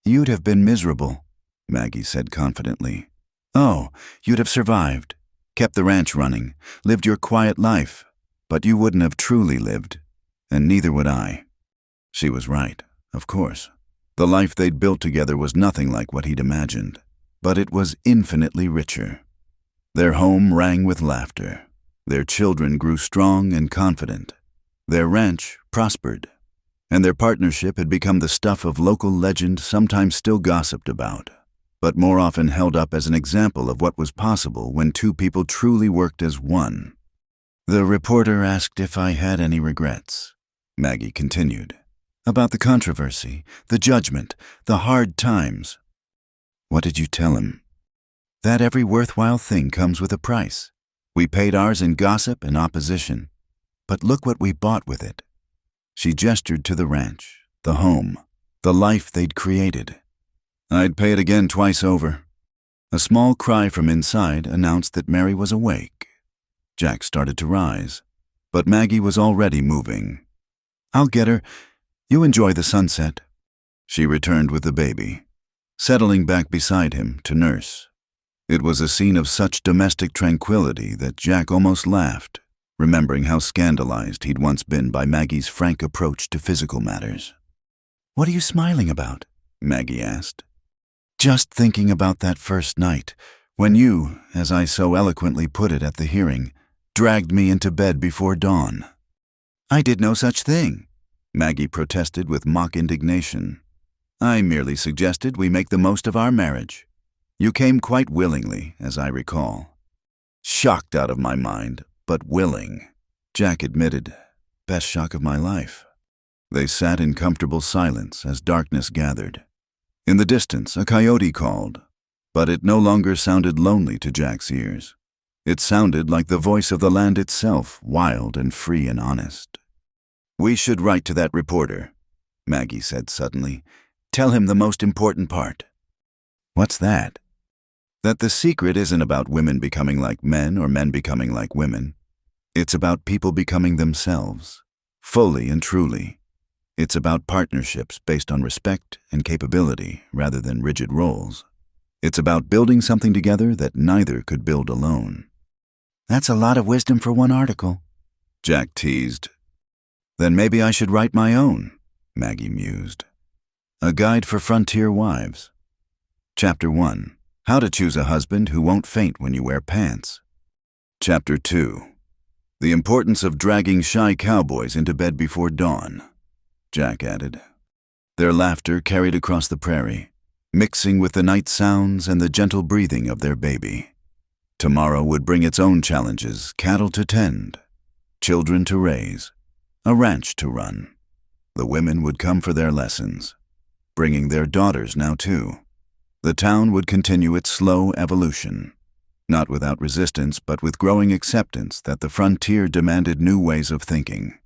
"You'd have been miserable," Maggie said confidently. "Oh, you'd have survived, kept the ranch running, lived your quiet life, but you wouldn't have truly lived, and neither would I." She was right, of course. The life they'd built together was nothing like what he'd imagined, but it was infinitely richer. Their home rang with laughter. Their children grew strong and confident. Their ranch prospered, and their partnership had become the stuff of local legend, sometimes still gossiped about, but more often held up as an example of what was possible when two people truly worked as one. "The reporter asked if I had any regrets," Maggie continued, "about the controversy, the judgment, the hard times." "What did you tell him?" "That every worthwhile thing comes with a price. We paid ours in gossip and opposition, but look what we bought with it." She gestured to the ranch, the home, the life they'd created. "I'd pay it again twice over." A small cry from inside announced that Mary was awake. Jack started to rise, but Maggie was already moving. "I'll get her. You enjoy the sunset." She returned with the baby, settling back beside him to nurse. It was a scene of such domestic tranquility that Jack almost laughed, remembering how scandalized he'd once been by Maggie's frank approach to physical matters. "What are you smiling about?" Maggie asked. "Just thinking about that first night, when you, as I so eloquently put it at the hearing, dragged me into bed before dawn." "I did no such thing," Maggie protested with mock indignation. "I merely suggested we make the most of our marriage. You came quite willingly, as I recall." "Shocked out of my mind, but willing," Jack admitted. "Best shock of my life." They sat in comfortable silence as darkness gathered. In the distance, a coyote called. But it no longer sounded lonely to Jack's ears. It sounded like the voice of the land itself, wild and free and honest. "We should write to that reporter," Maggie said suddenly. "Tell him the most important part." "What's that?" "That the secret isn't about women becoming like men or men becoming like women. It's about people becoming themselves, fully and truly. It's about partnerships based on respect and capability rather than rigid roles. It's about building something together that neither could build alone." "That's a lot of wisdom for one article," Jack teased. "Then maybe I should write my own," Maggie mused. "A guide for frontier wives." Chapter 1. How to choose a husband who won't faint when you wear pants. Chapter 2. The importance of dragging shy cowboys into bed before dawn, Jack added. Their laughter carried across the prairie, mixing with the night sounds and the gentle breathing of their baby. Tomorrow would bring its own challenges: cattle to tend, children to raise, a ranch to run. The women would come for their lessons, bringing their daughters now too. The town would continue its slow evolution, not without resistance but with growing acceptance that the frontier demanded new ways of thinking.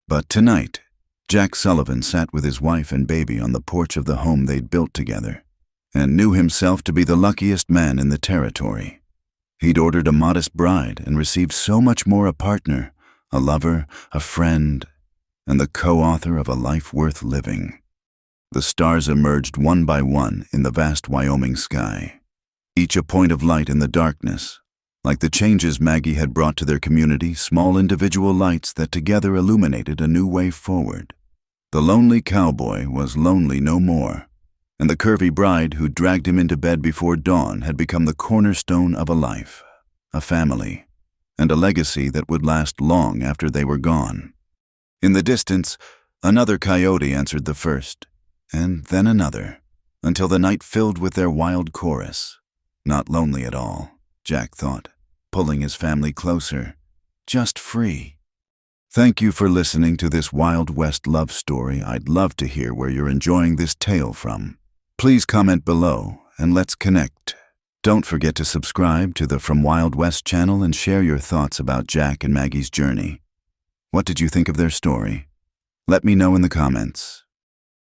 But tonight, Jack Sullivan sat with his wife and baby on the porch of the home they'd built together, and knew himself to be the luckiest man in the territory. He'd ordered a modest bride and received so much more: a partner, a lover, a friend, and the co-author of a life worth living. The stars emerged one by one in the vast Wyoming sky, each a point of light in the darkness, like the changes Maggie had brought to their community, small individual lights that together illuminated a new way forward. The lonely cowboy was lonely no more, and the curvy bride who dragged him into bed before dawn had become the cornerstone of a life, a family, and a legacy that would last long after they were gone. In the distance, another coyote answered the first, and then another, until the night filled with their wild chorus. Not lonely at all, Jack thought, pulling his family closer, just free. Thank you for listening to this Wild West love story. I'd love to hear where you're enjoying this tale from. Please comment below and let's connect. Don't forget to subscribe to the From Wild West channel and share your thoughts about Jack and Maggie's journey. What did you think of their story? Let me know in the comments.